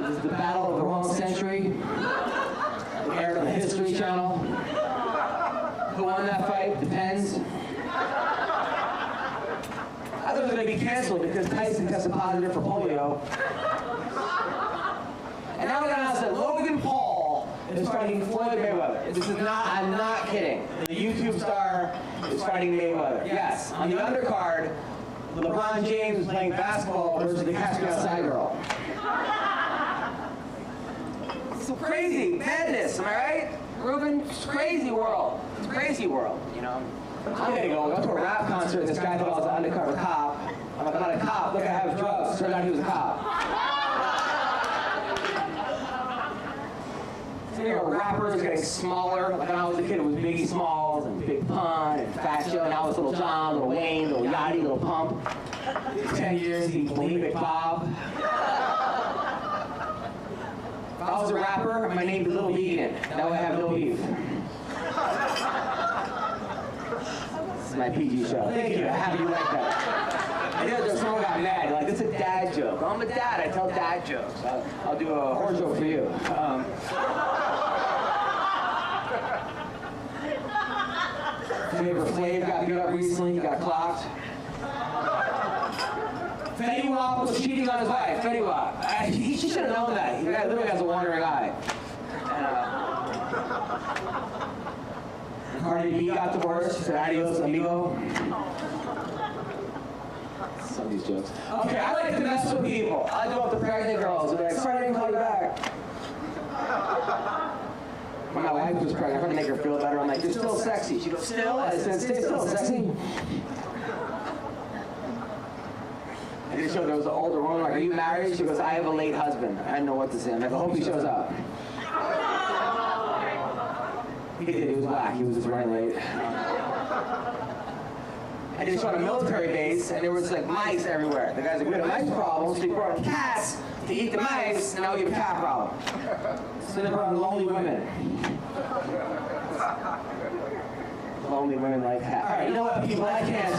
was the battle of the wrong century. It aired on the History Channel. Who won that fight? Depends. I thought it was going to be canceled because Tyson tested positive for polio. And now we got announced that Logan Paul is fighting Floyd Mayweather. This is not, I'm not kidding. The YouTube star is fighting Mayweather. Yes, on the undercard, LeBron James is playing basketball versus the Catch Me Outside girl. It's crazy, madness, am I right? Ruben, it's a crazy world. It's a crazy world, you know? I'm gonna go to a rap concert and this guy thought I was an undercover cop. I'm like, I'm not a cop, look, I have drugs. Turned out he was a cop. You know, rappers getting smaller. Like when I was a kid, it was Biggie Smalls and Big Pun and Fat Joe. And now it's Little John, Little Wayne, Little Yachty, Little Pump. 10 years, he's Big Bob. If I was a rapper, my name would be Little Vegan. That way I have no beef. This is my PG show. Thank you. How do you like that? I know there's someone got mad. Like, it's a dad joke. I'm a dad. I tell dad jokes. I'll do a horror joke for you. Flavor Flav got beat up recently. He got clocked. Fetty Wap was cheating on his wife. Fetty Wap. He should have known that. He literally has a wandering eye. And Cardi B got divorced. She said, adios, amigo. Some of these jokes. Okay, I like to mess with people. I go up to pregnant girls and be like, sorry I didn't call you back. When my wife was pregnant, I tried to make her feel better. I'm like, you're still sexy. She goes, still? I said, stay still, sexy. I just showed there was an older woman, like, are you married? She goes, I have a late husband. I didn't know what to say. I'm like, I hope he shows up. He did, he was black. He was just running late. I just saw a military base, and there was like mice everywhere. The guy's like, we had a mice problem, so he brought in cats to eat the mice, and now we have a cat problem. So they brought in lonely women. Lonely women like cats. All right, you know what, people, I can't.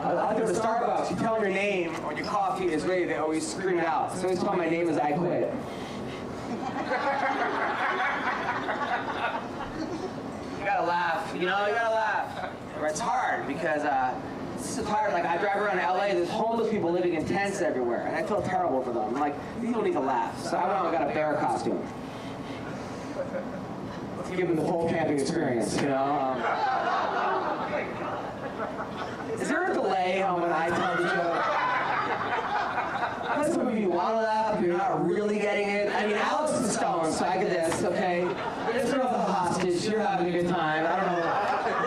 I like to go to Starbucks, you tell them your name when your coffee is ready, they always scream it out. So they always tell my name as I quit. You gotta laugh, you know, you gotta laugh. It's hard because it's so hard. Like I drive around LA, there's homeless people living in tents everywhere, and I feel terrible for them. I'm like, these people need to laugh. So I went out and got a bear costume. To give them the whole camping experience, you know. Is there a delay on when I tell the joke? Some of you want to laugh, you're not really getting it. I mean, Alex is stoned, so I get this, okay? It's sort of a hostage, you're having a good time. I don't know.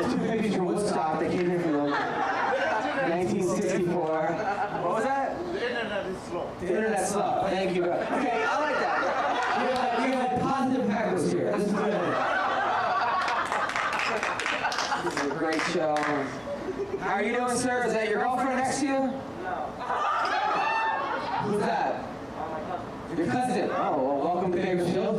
There's two pictures from Woodstock that came in from 1964. What was that? The internet is slow. The internet's slow. Thank you. Okay, I like that. You have positive echoes here. This is good. This is a great show. How are you doing, sir? Is that your girlfriend next to you? No. Who's that? Your cousin. Oh, well, welcome to Bakersfield.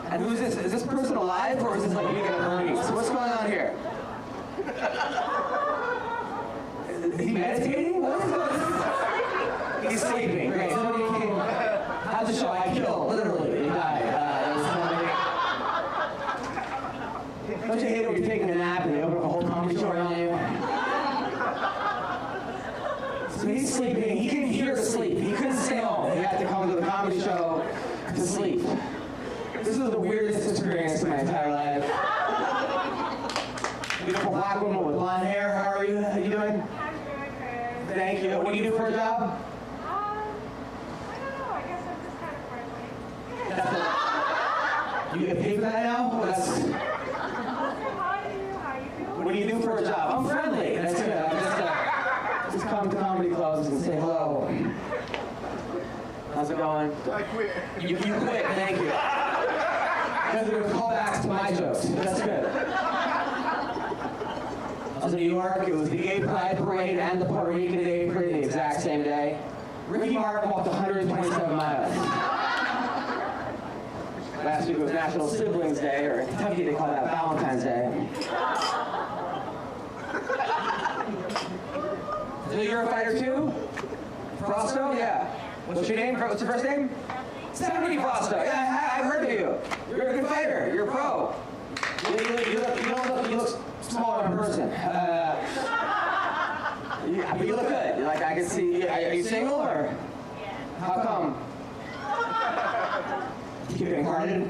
And who's this? Is this person alive, or is this like you get a Bernie? So what's going on here? Is he meditating? What is this? He's sleeping. Great. Somebody came. How's the show? I killed. Literally. He died. Don't you hate it when you're taking a nap and they open up a whole comedy show on you? So he's sleeping. He couldn't hear to sleep. He couldn't stay home. He had to come to the comedy show to sleep. This is the weirdest experience in my entire life. Beautiful black woman with blonde hair. How are you? How you doing? I'm doing good. Thank you. What do you do for a job? I don't know. I guess I'm just kind of friendly. You get paid for that now? Well, that's, How are you? How you doing? what do you do for a job? I'm friendly. That's good. I just come to comedy clubs and say hello. How's it going? I quit. You quit. Thank you. Because there were callbacks to my jokes. That's good. I was in New York. It was the Gay Pride Parade and the Puerto Rican Day Parade the exact same day. Ricky Martin walked 127 miles. Last week was National Siblings Day, or in Kentucky they call that Valentine's Day. So you're a fighter too? Frosto? Yeah. What's your name? What's your first name? Stephanie Frosto. Yeah, I've heard of you. You're a good fighter. You're a pro. You look smaller in person. But you look good. You're like, I can see. Are you single or? How come? You getting hearted?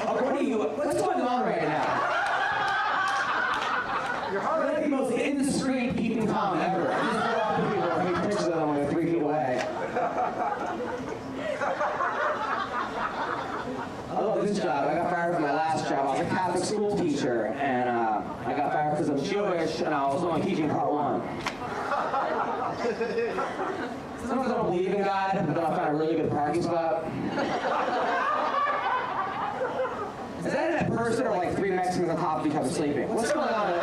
What's going on right now? You're like the most indiscreet peeping Tom ever. I just go up to people and take pictures of them when they're 3 feet away. I love this job. I got fired from my last job. I was a Catholic school teacher, and I got fired because I'm Jewish, and I was only teaching part 1. Sometimes I don't believe in God, but then I find a really good parking spot. Is that a person or like 3 Mexicans on top of each other sleeping? What's going on?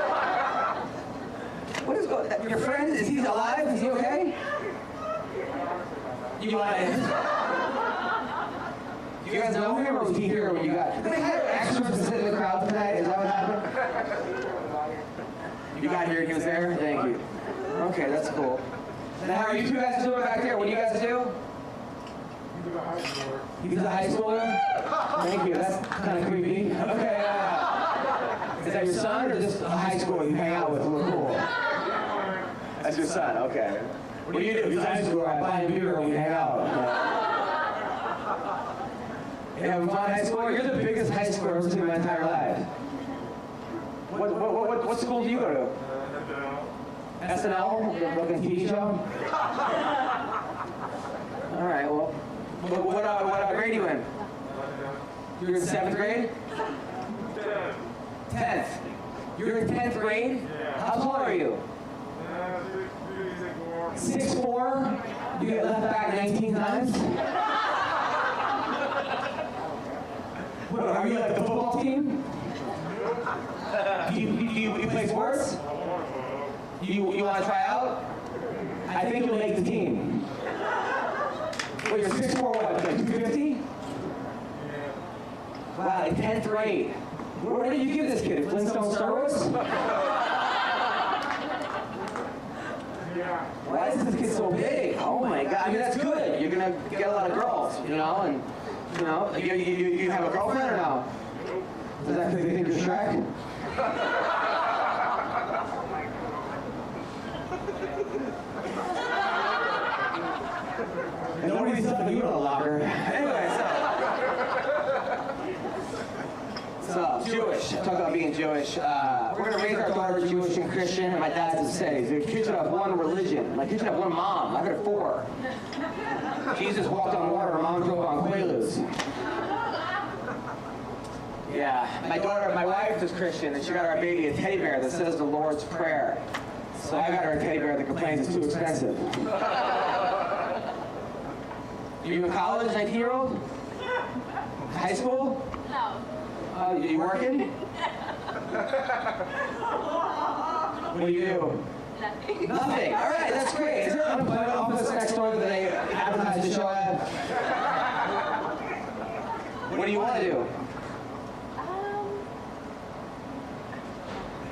What is going on? Your friend, is he alive? Is he okay? You want to... Do you guys know him, or was he here when you got... Did they hire extras to sit in the crowd tonight? Is that what happened? You got here and he was there? Thank you. Okay, that's cool. Now, how are you two guys doing back there? What do you guys do? He's a high schooler? Thank you. That's kind of creepy. Okay. Is that your son or just a high schooler you hang out with? Cool. That's your son. Okay. What do you do? Because high school, I buy a beer and we hang out. You having fun in high school? You're the biggest high schooler I've ever seen in my entire life. What school do you go to? SNL? The fucking TV show? All right, well, what grade are you in? You're in 7th grade? 10th. You're in 10th grade? How tall are you? 6'4"? You get left back 19 times? What, are you like the football team? Do you play sports? You want to try out? I think you'll make the team. Wait, you're 6'4", what, like 250? Wow, in 10th grade. What did you give this kid? Flintstone steroids? Why is this kid so big? Oh my God, I mean, that's good. You're gonna get a lot of girls, you know, and, you know, you have a girlfriend or no? Is that because they think you're Shrek? And nobody's stuffing you in a locker. Anyway, so Jewish. Talk about being Jewish. We're going to raise our daughter Jewish and Christian, and my dad used to say, the kids should have one religion. My kids should have one mom. I've got 4. Jesus walked on water, her mom drove on Quaaludes. Yeah, my wife is Christian, and she got our baby a teddy bear that says the Lord's Prayer. So I got her a teddy bear that complains it's too expensive. You in college, 19-year-old? High school? No. You working? What do you do? Nothing. Nothing. All right, that's great. Is there an unemployment office next door that they advertise the show at? What do you want to do?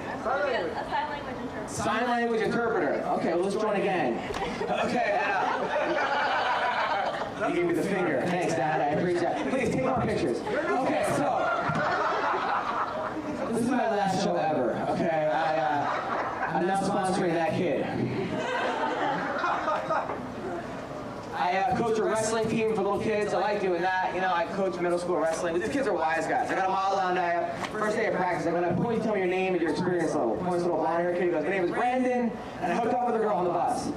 A sign language interpreter. Sign language interpreter. Okay, well, let's join a gang. Okay, you gave me the finger. Thanks, Dad. I appreciate that. Please take more pictures. Okay, so this is my last show ever. Okay, I'm now sponsoring that kid. I coach a wrestling team for little kids. I like doing that. You know, I coach middle school wrestling. These kids are wise guys. I got them all down there. First day of practice, I'm going to point, tell me your name and your experience level. Points little blonde hair kid. He goes, my name is Brandon, and I hooked up with a girl on the bus.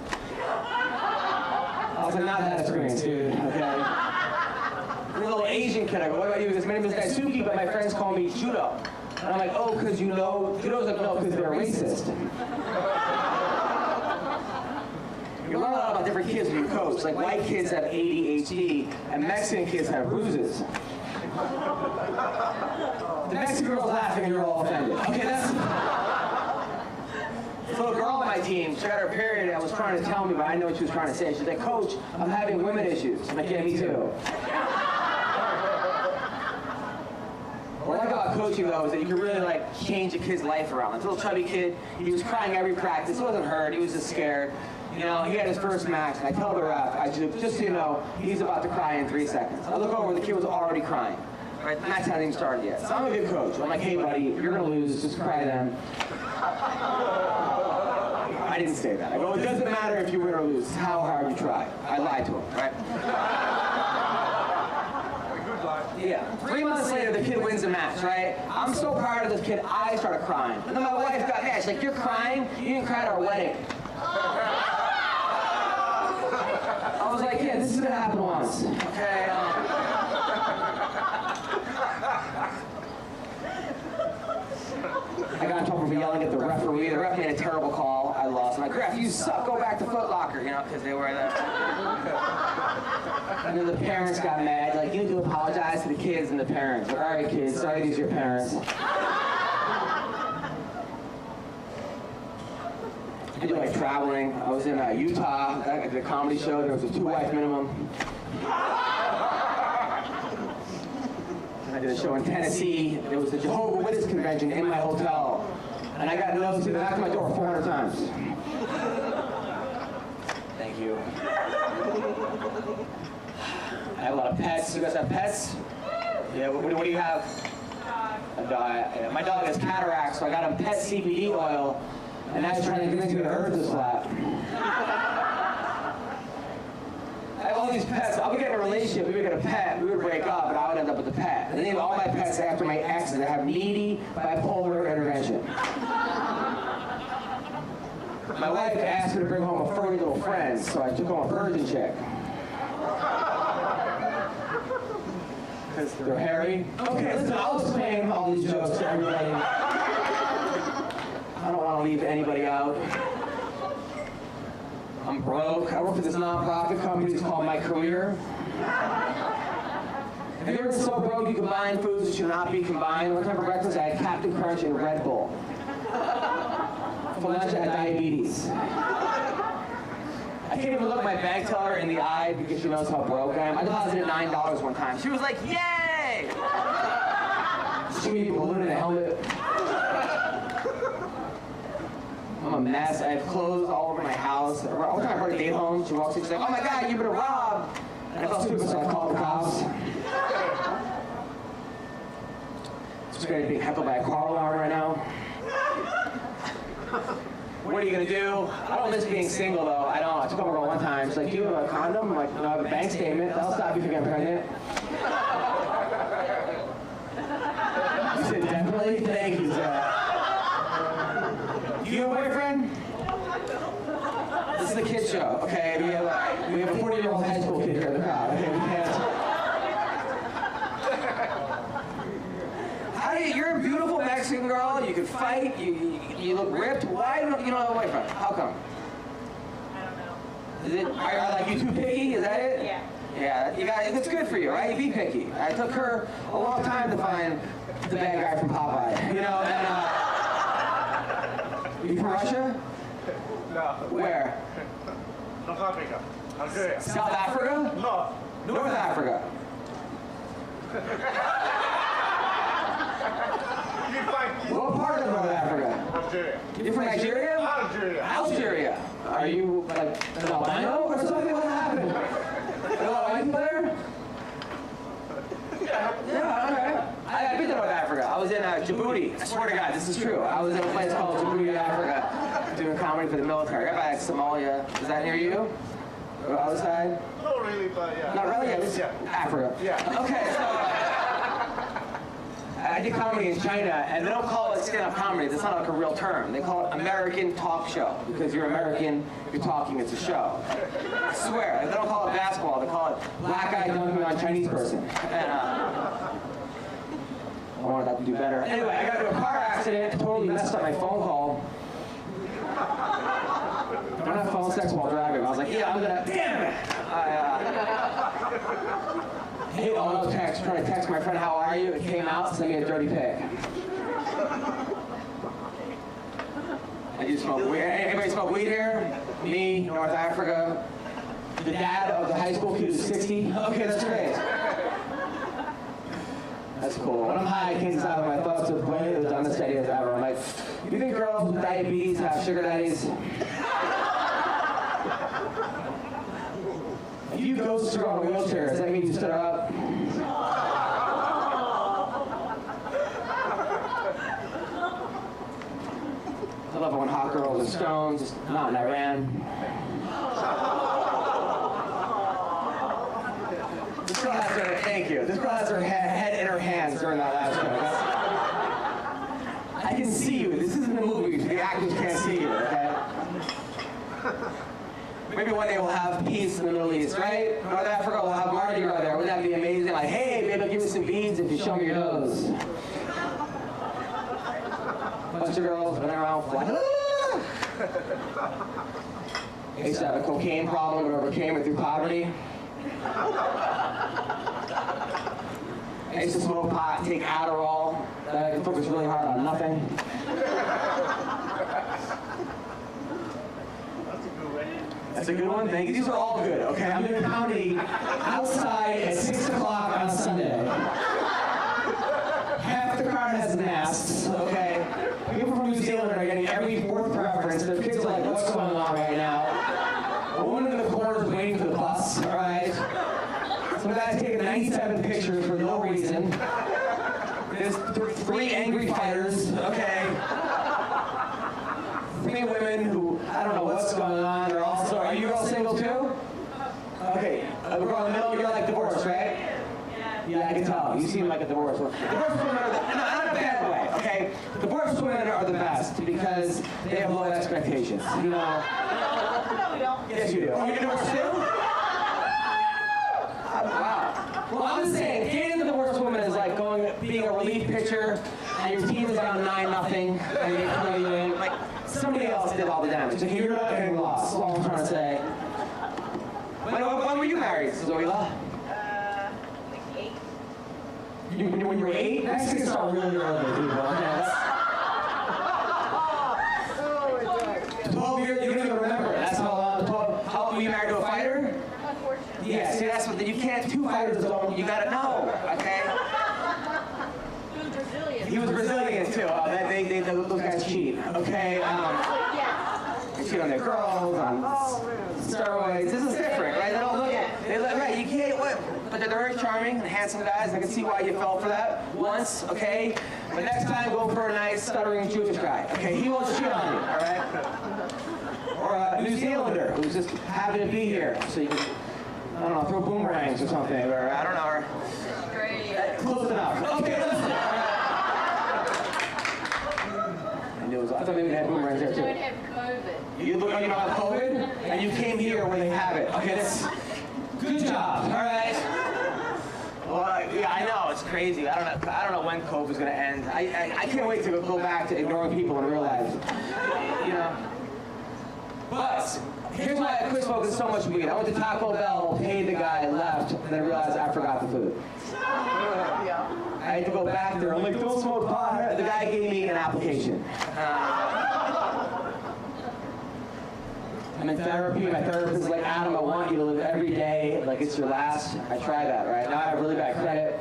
I was like, not that experience, dude. Okay. A little Asian kid. I go, what about you? He goes, my name is Daisuke, but my friends call me Judo. And I'm like, oh, because you know. Judo's like, no, because they're racist. You learn a lot about different kids when you coach. Like white kids have ADHD, and Mexican kids have bruises. The Mexican girl's laughing, and you're all offended. Okay, that's. So a girl on my team, she had her period and was trying to tell me, but I know what she was trying to say. She's like, Coach, I'm having women issues. I'm like, yeah, me too. What I like about coaching, though, is that you can really, like, change a kid's life around. This little chubby kid, he was crying every practice. He wasn't hurt. He was just scared. You know, he had his first match, and I tell the ref, just so you know, he's about to cry in 3 seconds. I look over, the kid was already crying. Right? The match hasn't even started yet. So I'm a good coach. I'm like, hey, buddy, you're going to lose. Just cry then. I didn't say that. I go, it doesn't matter if you win or lose. It's how hard you try. I lied to him, right? Yeah. 3 months later, the kid wins the match, right? I'm so proud of this kid, I started crying. And then my wife got mad. She's like, you're crying? You didn't cry at our wedding. I was like, yeah, this is going to happen once, okay? I got in trouble for yelling at the referee. The ref made a terrible call. I lost. I'm like, ref, you suck. Go back to Foot Locker, you know, because they were there. And then the parents got mad. Like, you need to apologize to the kids and the parents. Like, all right, kids, sorry these are your parents. I do like traveling. I was in Utah at the comedy show. There was a 2-wife minimum. I did a show in Tennessee. There was a Jehovah's Witness convention in my hotel. And I got notes to the back of my door 400 times. Thank you. I have a lot of pets. You guys have pets? Yeah, what do you have? A dog. My dog has cataracts, so I got him pet CBD oil. And now he's trying to convince me to urge this slap. all these pets. I would get in a relationship, we would get a pet, we would break up, and I would end up with the pet. And I named all my pets after my exes that have needy bipolar intervention. My wife asked me to bring home a furry little friend, so I took home a virgin chick. Because they're hairy. Okay, listen, I'll explain all these jokes to everybody. I don't want to leave anybody out. I'm broke. I work for this nonprofit company. It's called My Career. Have you ever been so broke you combine foods that should not be combined? One time for breakfast, I had Captain Crunch and Red Bull. For lunch, I had diabetes. I can't even look my bank teller in the eye because she knows how broke I am. I deposited $9 one time. She was like, yay! She made me a balloon and a helmet. I'm a mess. I have clothes all over my house. One time I brought a date home. She walks in, she's like, oh my God, you've been robbed. And I felt stupid, so I called the cops. It's great being heckled by a car alarm right now. What are you gonna do? I don't miss being single though. I don't. I took over one time. She's like, do you have a condom? I'm like, no, I have a bank statement. That'll stop you from getting pregnant. You said definitely? Thank you, Zach. Do you have a boyfriend? This is the kid show, okay? We have a 40-year-old high school kid here in the crowd. Okay, we can't. You're a beautiful Mexican girl. You can fight. You look ripped. Why don't you have a boyfriend? How come? I don't know. Is it? Are you too picky? Is that it? Yeah. Yeah. It's good for you, right? You be picky. I took her a long time to find the bad guy from Popeye. And you from Russia? No. Where? North Africa. Algeria. South Africa? No. North Africa. You find What part of North Africa? Algeria. You're from Nigeria? Algeria. Algeria. Are you like an albino or something? What happened? Are you a white player? Yeah, okay. I've been to North Africa. I was in Djibouti. I swear to God, this is true. I was in a place called Djibouti, Africa, doing comedy for the military. Right by Somalia. Is that near you? Or the other side? Not really, but yeah. Not really? It's Africa. Yeah. Okay, so I did comedy in China, and they don't call it stand-up comedy. That's not like a real term. They call it American talk show. Because you're American, you're talking, it's a show. I swear. They don't call it basketball. They call it black guy dunking on Chinese person. And, I wanted that to do better. Anyway, I got into a car accident, totally messed up my phone call. Don't have phone sex while driving. I was like, yeah, I'm gonna, damn it! I hate all those texts, trying to text my friend, how are you? It came out, sent me a dirty pic. I do smoke weed. Anybody smoke weed here? Me, North Africa. The dad of the high school kid who's 60. Okay, that's great. That's cool. When I'm high, I can't decide on my thoughts of when it was done this idea as ever. I'm like, you think girls with diabetes have sugar daddies? If you ghost a girl in a wheelchair, does that mean you stood her up? I love it when hot girls are stoned, just not in Iran. This girl has her, thank you. This girl has her head in her hands during that last joke. I can see you. This isn't a movie. The actors can't see you, okay? Maybe one day we'll have peace in the Middle East, right? North Africa will have Mardi Gras there. Wouldn't that be amazing? Like, hey, maybe I'll give you some beads if you show me your nose. Bunch of girls running around flying. I used to have a cocaine problem but overcame it through poverty. I used to smoke pot, take Adderall. I could focus really hard on nothing. That's a good one. Thank you. These are all good, okay? I'm doing comedy outside at 6 o'clock on Sunday. Half the crowd has masks, okay? People from New Zealand are getting every fourth preference. Their kids are like, what's going on right now? A woman in the corner is waiting for the bus, all right? Some guy's taking 97 pictures for no reason. There's 3 angry fighters, okay? 3 women who, I don't know what's going on. They're also, are you all single too? Okay, The girl in the middle, you're like divorced, right? Yeah, I can tell. You seem like a divorced woman. Divorced women are the, no, not in a bad way, okay? Divorced women are the best because they have low expectations. You know? No, we don't. Yes, you do. Oh, you're divorced too? Wow. Well, I'm just saying, dating a divorced woman is like being a relief pitcher, and your team is down 9-0, and you're in, like somebody else did all the damage. Like, you're not getting lost. That's all I'm trying to say. When were you married, Zoila? Like 8. When you were 8? That's gonna start really early, people. Okay, 12 years, you don't even remember. That's how long. How long were you married to a fighter? Unfortunately. Yeah, see, that's what you can't. Two fighters don't. You gotta know, okay? He was Brazilian. He was Brazilian too. Those guys cheat, okay? Yes. They cheat on their girls, on steroids. This is different, right? They don't look at. Right? You can't. But they're very charming and handsome guys. I can see why you fell for that once, okay? But next time, go for a nice stuttering Jewish guy, okay? He won't cheat on you, all right? Or a New Zealander who's just happy to be here, so you can, I don't know, throw boomerangs or something, or I don't know. Or, Great. close enough. Okay, listen. I thought maybe they had boomerangs there Don't too. have COVID. You look like you don't have COVID, and you came here where they have it. Okay, that's good job. All right. Well, yeah, I know it's crazy. I don't know when COVID's gonna end. I can't wait to go back to ignoring people in real life. You know. But here's why I quit smoking so much weed. I went to Taco Bell, paid the guy, left, and then realized I forgot the food. I had to go back there. I'm like, don't smoke pot. The guy gave me an application. I'm in therapy. My therapist is like, Adam, I want you to live every day like it's your last. I tried that, right? Now I have really bad credit.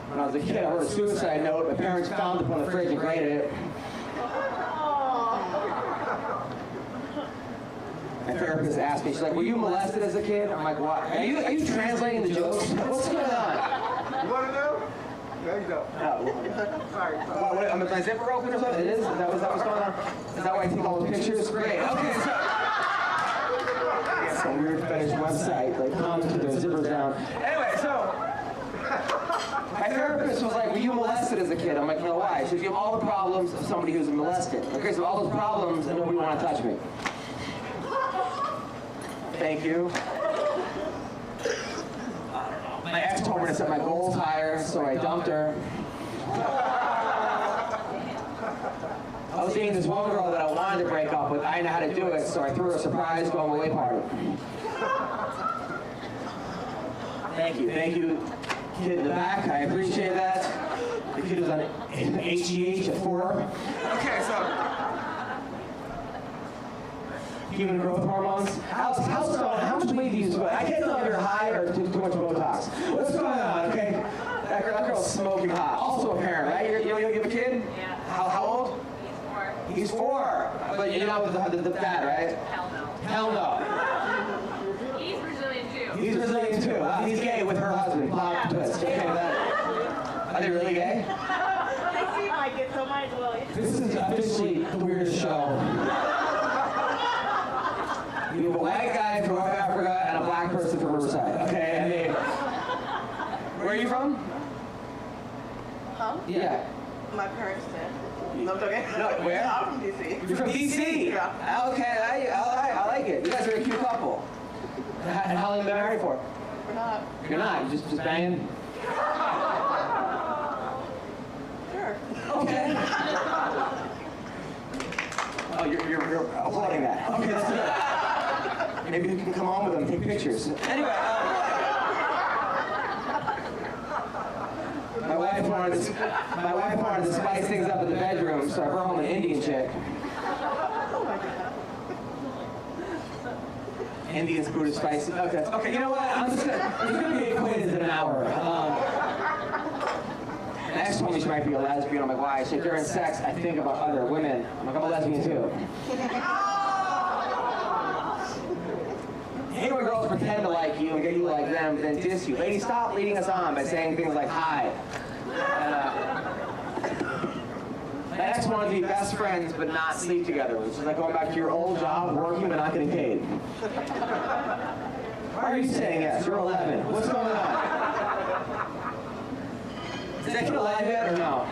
When I was a kid, I wrote a suicide note. My parents found it on the fridge and graded it. My therapist asked me, she's like, were you molested as a kid? I'm like, what? Are you translating the jokes? What's going on? You want to know? No, you don't. No. Sorry. What, am my zipper open or something? It is? Is that what's going on? Is that why I take all the pictures? Great. Okay, so. Some weird fetish website, like, comments with their zippers down. Anyway, so. My therapist was like, were you molested as a kid? I'm like, no, why? She said, you have all the problems of somebody who's molested. Okay, so all those problems, and nobody want to touch me. Thank you. My ex told me to set my goals higher, so I dumped her. I was dating this one girl that I wanted to break up with. I didn't know how to do it, so I threw her a surprise going away party. Thank you, kid in the back. I appreciate that. The kid was on HGH at 4. Okay, so. Human growth hormones. How much weight do you lose? I can't tell if you're high or too much Botox. What's going on? Okay, that girl's smoking hot. Also a parent, right? You have a kid? Yeah. How old? He's 4. He's 4. But you know the dad, right? Hell no. Hell no. He's Brazilian too. He's Brazilian too. Wow, he's gay with her husband. Plot twist. Okay, that. Are they really gay? They seem like it, so might as well. This is officially the weirdest show. You have a white guy from North Africa and a black person from Riverside. Okay, and they. Where are you from? Huh? Yeah. My parents said. No, I'm joking. No, where? I'm from DC. You're from DC? Yeah. Okay, I like it. You guys are a cute couple. And how long have you been married for? We're not. You're not. You just banging? Sure. Okay. Oh, you're applauding that. Okay, that's good. Maybe you can come on with them and take pictures. Anyway, my wife wanted to spice things up in the bedroom, so I brought home an Indian chick. Indians, Buddhist, spicy. Okay, you know what? It's gonna be acquainted in an hour. My ex told me she might be a lesbian. I'm like, why? She said, during sex, I think about other women. I'm like, I'm a lesbian too. I hate when girls pretend to like you and get you like them, then diss you. Ladies, stop leading us on by saying things like hi. And, my ex ex wanted to be best friends but not sleep together, which is like going back to your old job, working but not getting paid. Why are you saying yes? You're 11. What's going on? Is that kid alive yet or no?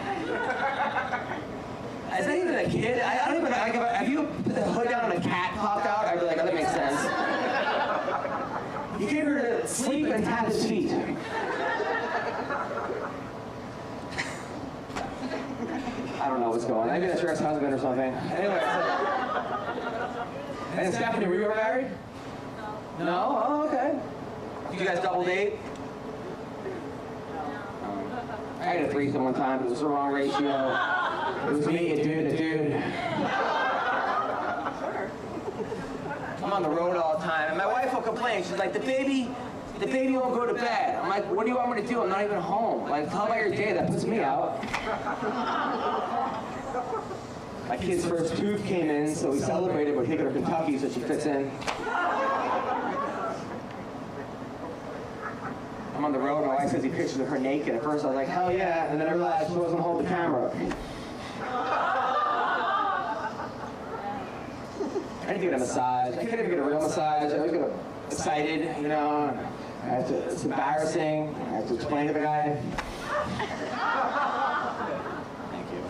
Is that even a kid? I don't even know. Like, if you put the hood down and a cat popped out, I'd be like, oh, that makes sense. You came here to sleep and tap his feet. I don't know what's going on. Maybe that's your ex-husband or something. Anyway. And Stephanie, were you ever married? No? Oh, okay. Did you guys double date? I had a threesome one time, but it was the wrong ratio. It was me, a dude. I'm on the road all the time, and my wife will complain. She's like, the baby won't go to bed. I'm like, what do you want me to do? I'm not even home. Like, tell about your day. That puts me out. My kid's first tooth came in, so we celebrated by taking her to Kentucky so she fits in. I'm on the road, my wife says he pictures of her naked. At first I was like, hell yeah, and then I realized she wasn't holding the camera. I didn't get a massage. I couldn't even get a real massage. I always get excited, you know. It's embarrassing. I have to explain to the guy. Thank you.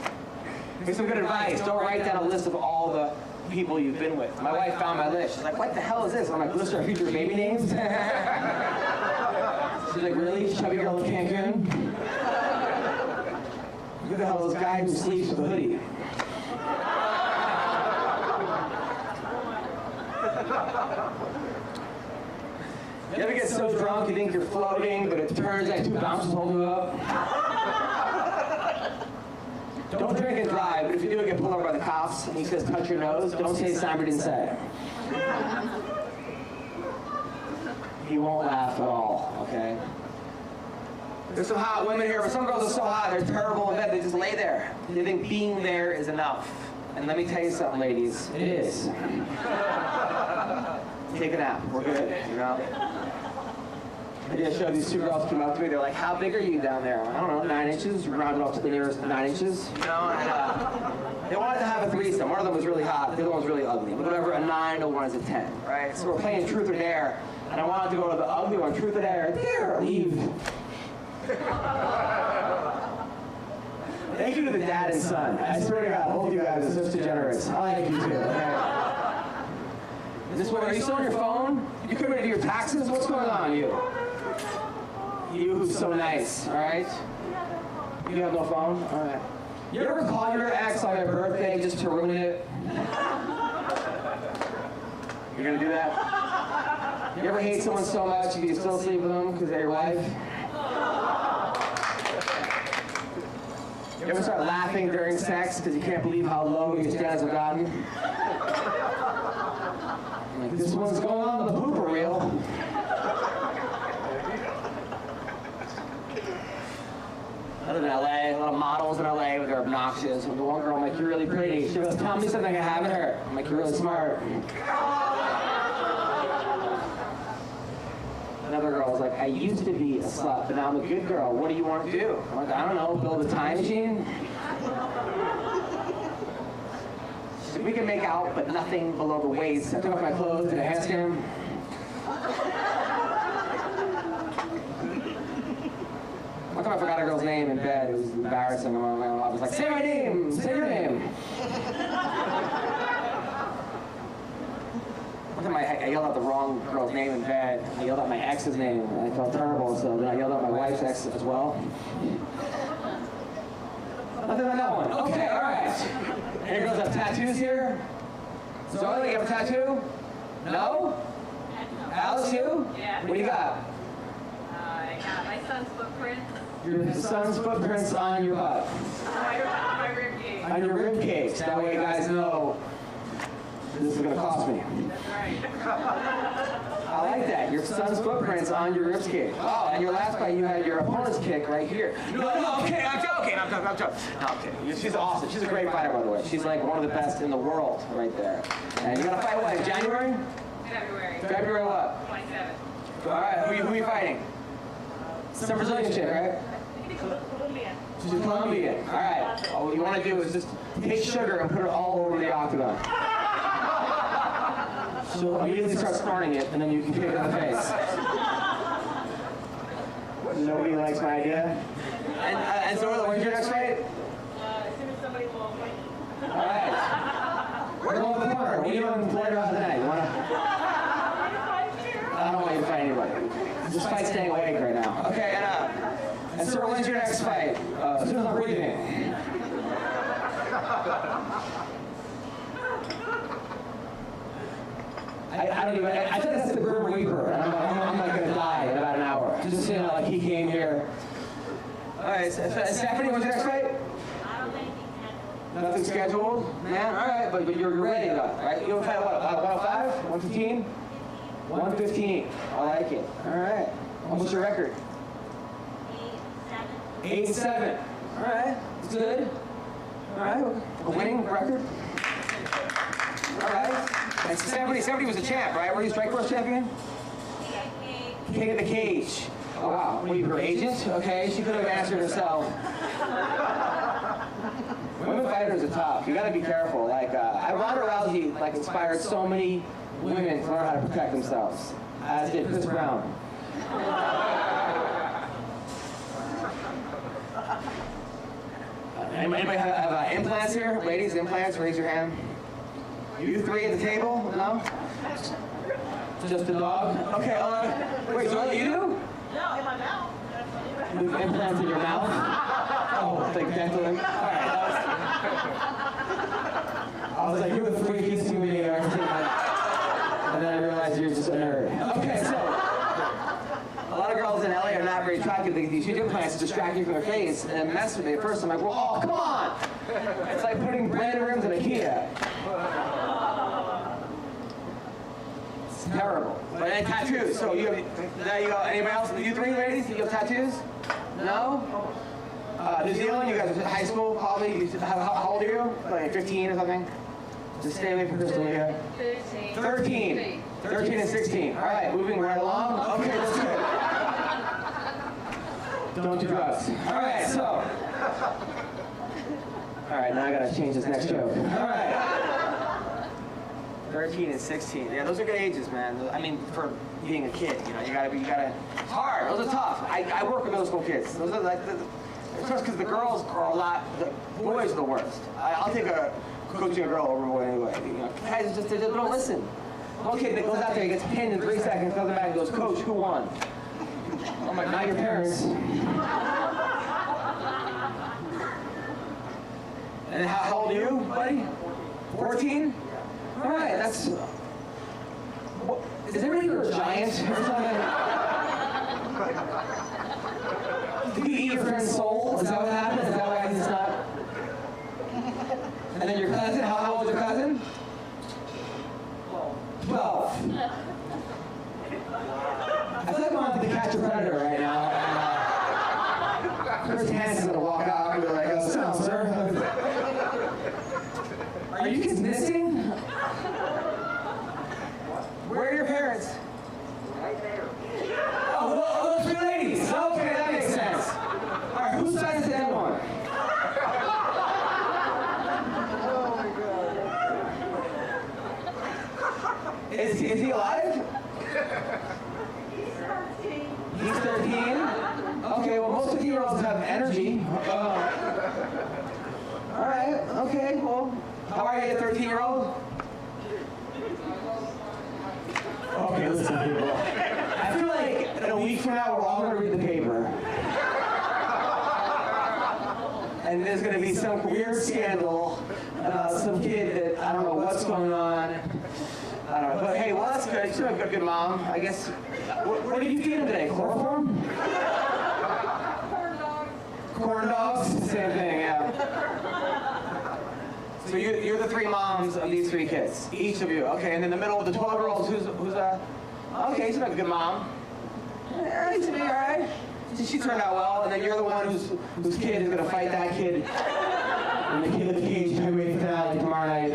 Here's some good advice. Don't write down a list of all the people you've been with. My wife found my list. She's like, what the hell is this? I'm like, list our future baby names? She's like, really? Chubby girl in Cancun? Who the hell is this guy who sleeps with a hoodie? You ever get so drunk you think you're floating, but it turns out 2 bouncers hold you up? Don't drink and drive, but if you do get pulled over by the cops and he says touch your nose, don't say Simon didn't say. He won't laugh at all, okay? There's some hot women here, but some girls are so hot, they're terrible in bed, they just lay there. They think being there is enough. And let me tell you something, ladies, it is. Take a nap, we're good, you know? I did a show, these 2 girls came up to me, they're like, how big are you down there? I don't know, 9 inches, round it off to the nearest 9 inches, you know? And, they wanted to have a threesome. One of them was really hot, the other one was really ugly. But whatever, a 9 to 1 is a 10, right? So we're playing truth or dare, and I wanted to go to the ugly one, truth or dare, dare, leave. Thank you to the dad and son. I swear to God, both of you guys are such degenerates. I like you too, okay? Is this what, are you still on your phone? You committed to your taxes? What's going on, you? You who's so nice, all right? You have no phone? All right. You ever call your ex on their birthday just to ruin it? You're gonna do that? You ever hate someone so much you can still sleep with them because they're your wife? You ever start laughing during sex because you can't believe how low your standards have gotten? Like, this one's going on the pooper reel. I live in LA, a lot of models in LA, but they're obnoxious. And the one girl, I'm like, you're really pretty. She goes, tell me something I haven't heard. I'm like, you're really smart. Another girl was like, I used to be a slut, but now I'm a good girl. What do you want to do? I'm like, I don't know, build a time machine? She said, we can make out, but nothing below the waist. I took off my clothes, did a handstand. One time I forgot a girl's name in bed. It was embarrassing. I was like, say my name, say your name. One time I yelled out the wrong girl's name in bed. I yelled out my ex's name, and I felt terrible, so then I yelled out my wife's ex as well. Nothing on that one. Okay, all right. Any girls have tattoos here? Zoe, you have a tattoo? No? Alice, you? Yeah. What do you got? I got my son's footprints Your son's footprints on your butt. on my rib cage. On your rib cage. That way you guys know this is gonna cost me. That's right. I like that. Your son's footprints on your rib cage. Oh, and your last fight you had your opponent's kick right here. No, I'm joking. I'm joking. No, I'm kidding. She's awesome. She's a great fighter, by the way. She's like one of the best in the world right there. And you're gonna fight what, in January? February. February what? 27th. All right, who are you fighting? Some Brazilian chick, right? Colombian. She's a Colombian. All right. What you want to do is just take sugar and put it all over the octagon. She'll immediately start snorting it, and then you can kick it in the face. Nobody likes my idea. And so, when's your next fight? As soon as somebody will fight. All right. We're going to the corner. What are you doing later on tonight? You want to? I don't want you to fight anybody. Just fight staying awake right now. Okay, and sir, when's your next fight? As soon as I'm breathing. I don't even, I think that's the Grim Reaper, and I'm like gonna die in about an hour. Just, you know, like he came here. All right, Stephanie, when's your next fight? Nothing scheduled? Man, all right, but you're ready though, right? You'll fight what, 105? 115? 115. I like it. All right. What's your record? 8-7. All right. That's good. All right. A winning record. All right. And 70 was the champ, right? Were you Strikeforce champion? King of the Cage. Oh, wow. Were you her agent? Okay, she could have answered herself. Women fighters are tough. You got to be careful. Like, Ronda Rousey, like, inspired so many women to learn how to protect themselves, as did Chris Brown. Anybody have implants here? Ladies, implants, raise your hand. You three at the table? No? Just the dog? Okay, wait, so you do? No, in my mouth. You have implants in your mouth? Oh, like dental. All right, I was like, you're the freakiest human being I've ever seen. And then I realized you're just a nerd. Okay, so a lot of girls in LA are not very attractive. They get these huge implants to distract you from their face and mess with me. At first, I'm like, well, oh, come on! It's like putting brand rims in IKEA. It's terrible. But and tattoos. So you have, there you go. Anybody else? You three ladies? You have tattoos? No? New Zealand, you guys are in high school, probably. How old are you? Like 15 or something? Just stay away from Crystal here. 13 and 16. All right, moving right along. Okay, that's good. Don't do drugs. All right, so. All right, now I gotta change this next joke. All right. 13 and 16. Yeah, those are good ages, man. I mean, for being a kid, you know, you gotta, it's hard. Those are tough. I work with middle school kids. Those are like, it's just because the girls are a lot, the boys are the worst. I'll take coaching a girl over a boy anyway. You know, guys just, they don't listen. One kid that goes out there, gets pinned in 3 seconds, comes back and goes, Coach, who won? I'm like, not your parents. And how old are you, buddy? 14? All right, that's... What, is everybody here a giant or something? Did you eat your friend's soul? Is that what happened? Is that why he's not... And then your cousin, how old is your cousin? 12. I feel like I'm on To Catch a Predator right now. Chris Hansen's gonna walk out and be like, oh, sit down, sir. Are you kids missing? Where are your parents? Right there. Oh, those two ladies. Okay, that makes sense. All right, whose side is that one? Is he alive? He's 13. Okay, well, most 15-year-olds have energy. All right, okay, well, how are you, a 13-year-old? Okay, listen, people. I feel like in a week from now, we're all going to read the paper. And there's going to be some weird scandal about some kid that, I don't know what's going on. I don't know, but hey, well, that's good. She's a good mom, I guess. What did you feed him today? Chloroform? Corn dogs. Corn dogs? Same thing, yeah. So you're the three moms of these three kids, each of you. Okay, and in the middle of the 12-year-olds, who's okay, she's like a good mom. Yeah, she's gonna be all right. She turned out well, and then you're the one whose kid is gonna fight that kid in the King of the Cage heavyweight finale tomorrow night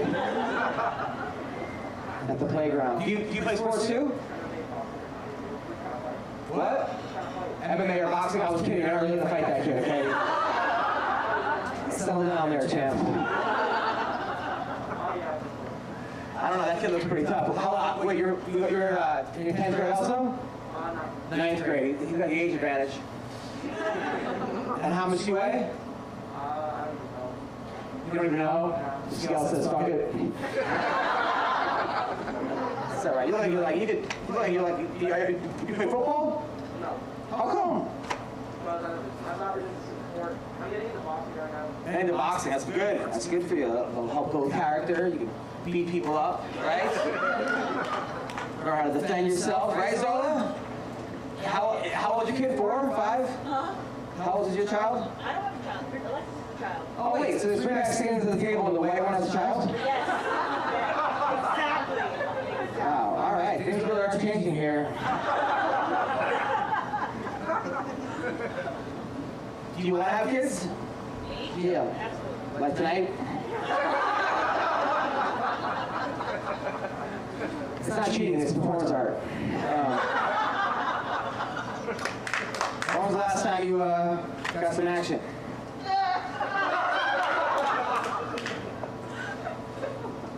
at the playground. Do you play sports too? What? MMA or boxing. I was kidding. I really didn't fight that kid, okay? Settle down there, champ. I don't know, that kid looks pretty tough. Wait, you're in your 10th grade also? 9th grade. He's got the age advantage. And how much do you weigh? You don't even know? The scale says fuck it. It's all right. You play football? No. How come? But I'm not really into sport. I'm getting into boxing right now. And into boxing, that's good. That's good for you. That'll help build character. You can beat people up, right? Learn how to defend yourself, right, Zola? How old is your kid? 4, 5? Huh? How old is your child? I don't have a child. Alexis is a child. Oh wait, so there's 3 Mexicans at the table and the white one has a child? Yes. Exactly. Wow, all right. Things really are changing here. Do you want to have kids? Me? Yeah. Absolutely. Like tonight? It's not cheating, it's performance art. When was the last time you got some action?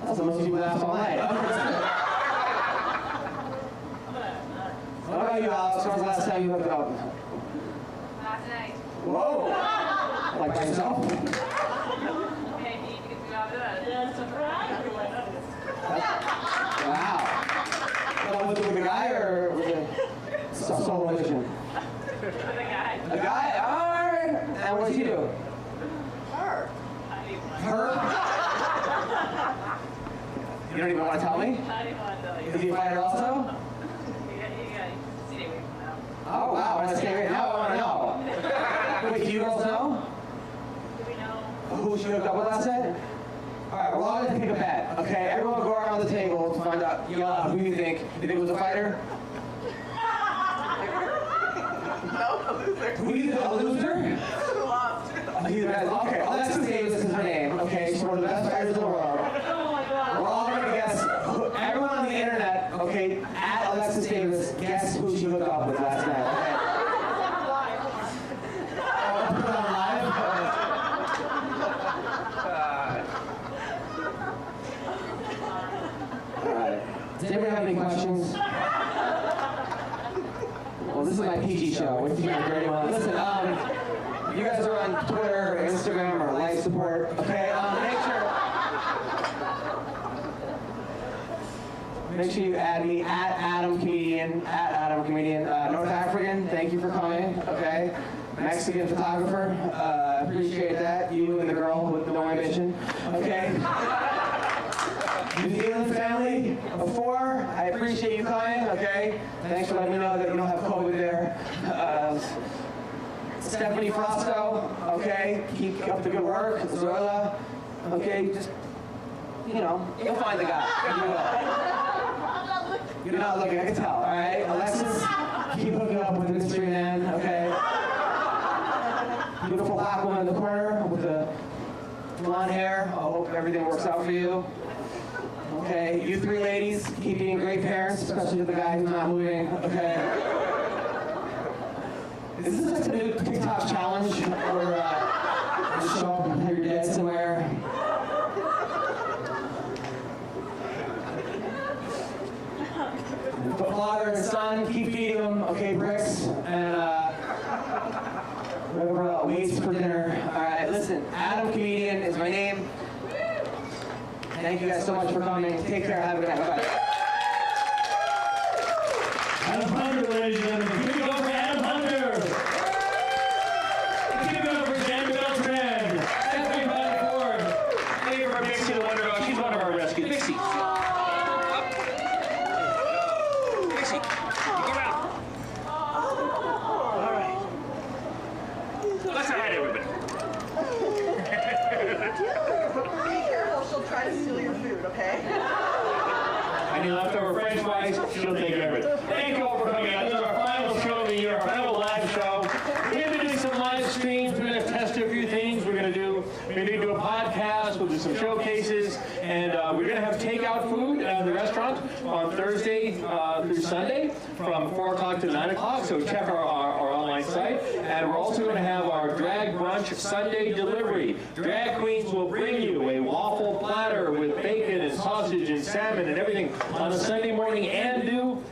That's the most people laugh all night. What about you, Alex? When was the last time you hooked up? Last night. Whoa! Like by yourself? Okay, you need to get me out of that. That's a surprise. Wow. Was it with a guy or with a solo mission? With a guy. A guy? Alright. And what did he do? Her. I didn't want to. Her? You don't even want to tell me? I didn't want to tell you. Is he a fighter also? You got to stay away from that. Oh wow, that's scary. Now I want to know. Wait, do you girls know Do we know? who she hooked up with last night? Alright, we're all gonna take a bet. Okay, everyone go around the table to find out, yell out who you think. You think it was a fighter? No, a loser. Who do you think? A loser? Who lost? He's bad. Okay, Alexis Davis is her name. Okay, she's one of the best fighters in the world. Oh my God. We're all gonna guess. Everyone on the internet, okay, at Alexis Davis, guess who she hooked up with last night. Okay. Oh, put it on live? All right. Does anybody have any questions? Well, this is my PG show. What's the dirty one? Listen, you guys are on Twitter or Instagram or life support. Okay, make sure you add me at Adam Comedian, North African, thank you for coming, okay? Mexican photographer, appreciate that. You and the girl with no ambition, okay? New Zealand family of 4, I appreciate you coming, okay? Thanks for letting me know that you don't have COVID there. Stephanie Frosco, okay? Keep up the good work. Zoila, okay? Just, you know, you'll find the guy. You will. You're not looking, I can tell, all right? Alexis, keep hooking up with the mystery man, okay? Beautiful black woman in the corner with the blonde hair. I hope everything works out for you. Okay, you 3 ladies, keep being great parents, especially to the guy who's not moving, okay? Is this like the new TikTok challenge where you show up and have your dad somewhere? But father and son, keep feeding them, okay, bricks, and whatever waits for dinner. All right, listen, Adam Comedian is my name. Thank you guys so much for coming. Take care, have a good night, bye-bye. Adam Hunter, ladies and gentlemen. Give it up for Adam Hunter. Give it up for Xander Beltran. Stephanie Ford. Give her Pixie the Wonder Dog. She's one of our rescues. Pixie. Pixie, you come out. All right. Let's say hi to everybody. Be careful, she'll try to steal your food, okay? Any leftover French fries, she'll take care of it. Thank you all for coming out. This is our final show of the year, our final live show. We're going to be doing some live streams. We're going to test a few things. We're going to do a podcast. We'll do some showcases. And And we're going to have takeout food at the restaurant on Thursday through Sunday from 4 o'clock to 9 o'clock. So check our online site. And we're also going to have our drag brunch Sunday delivery. Drag queens will bring you a waffle platter with bacon and sausage and salmon and everything on a Sunday morning and do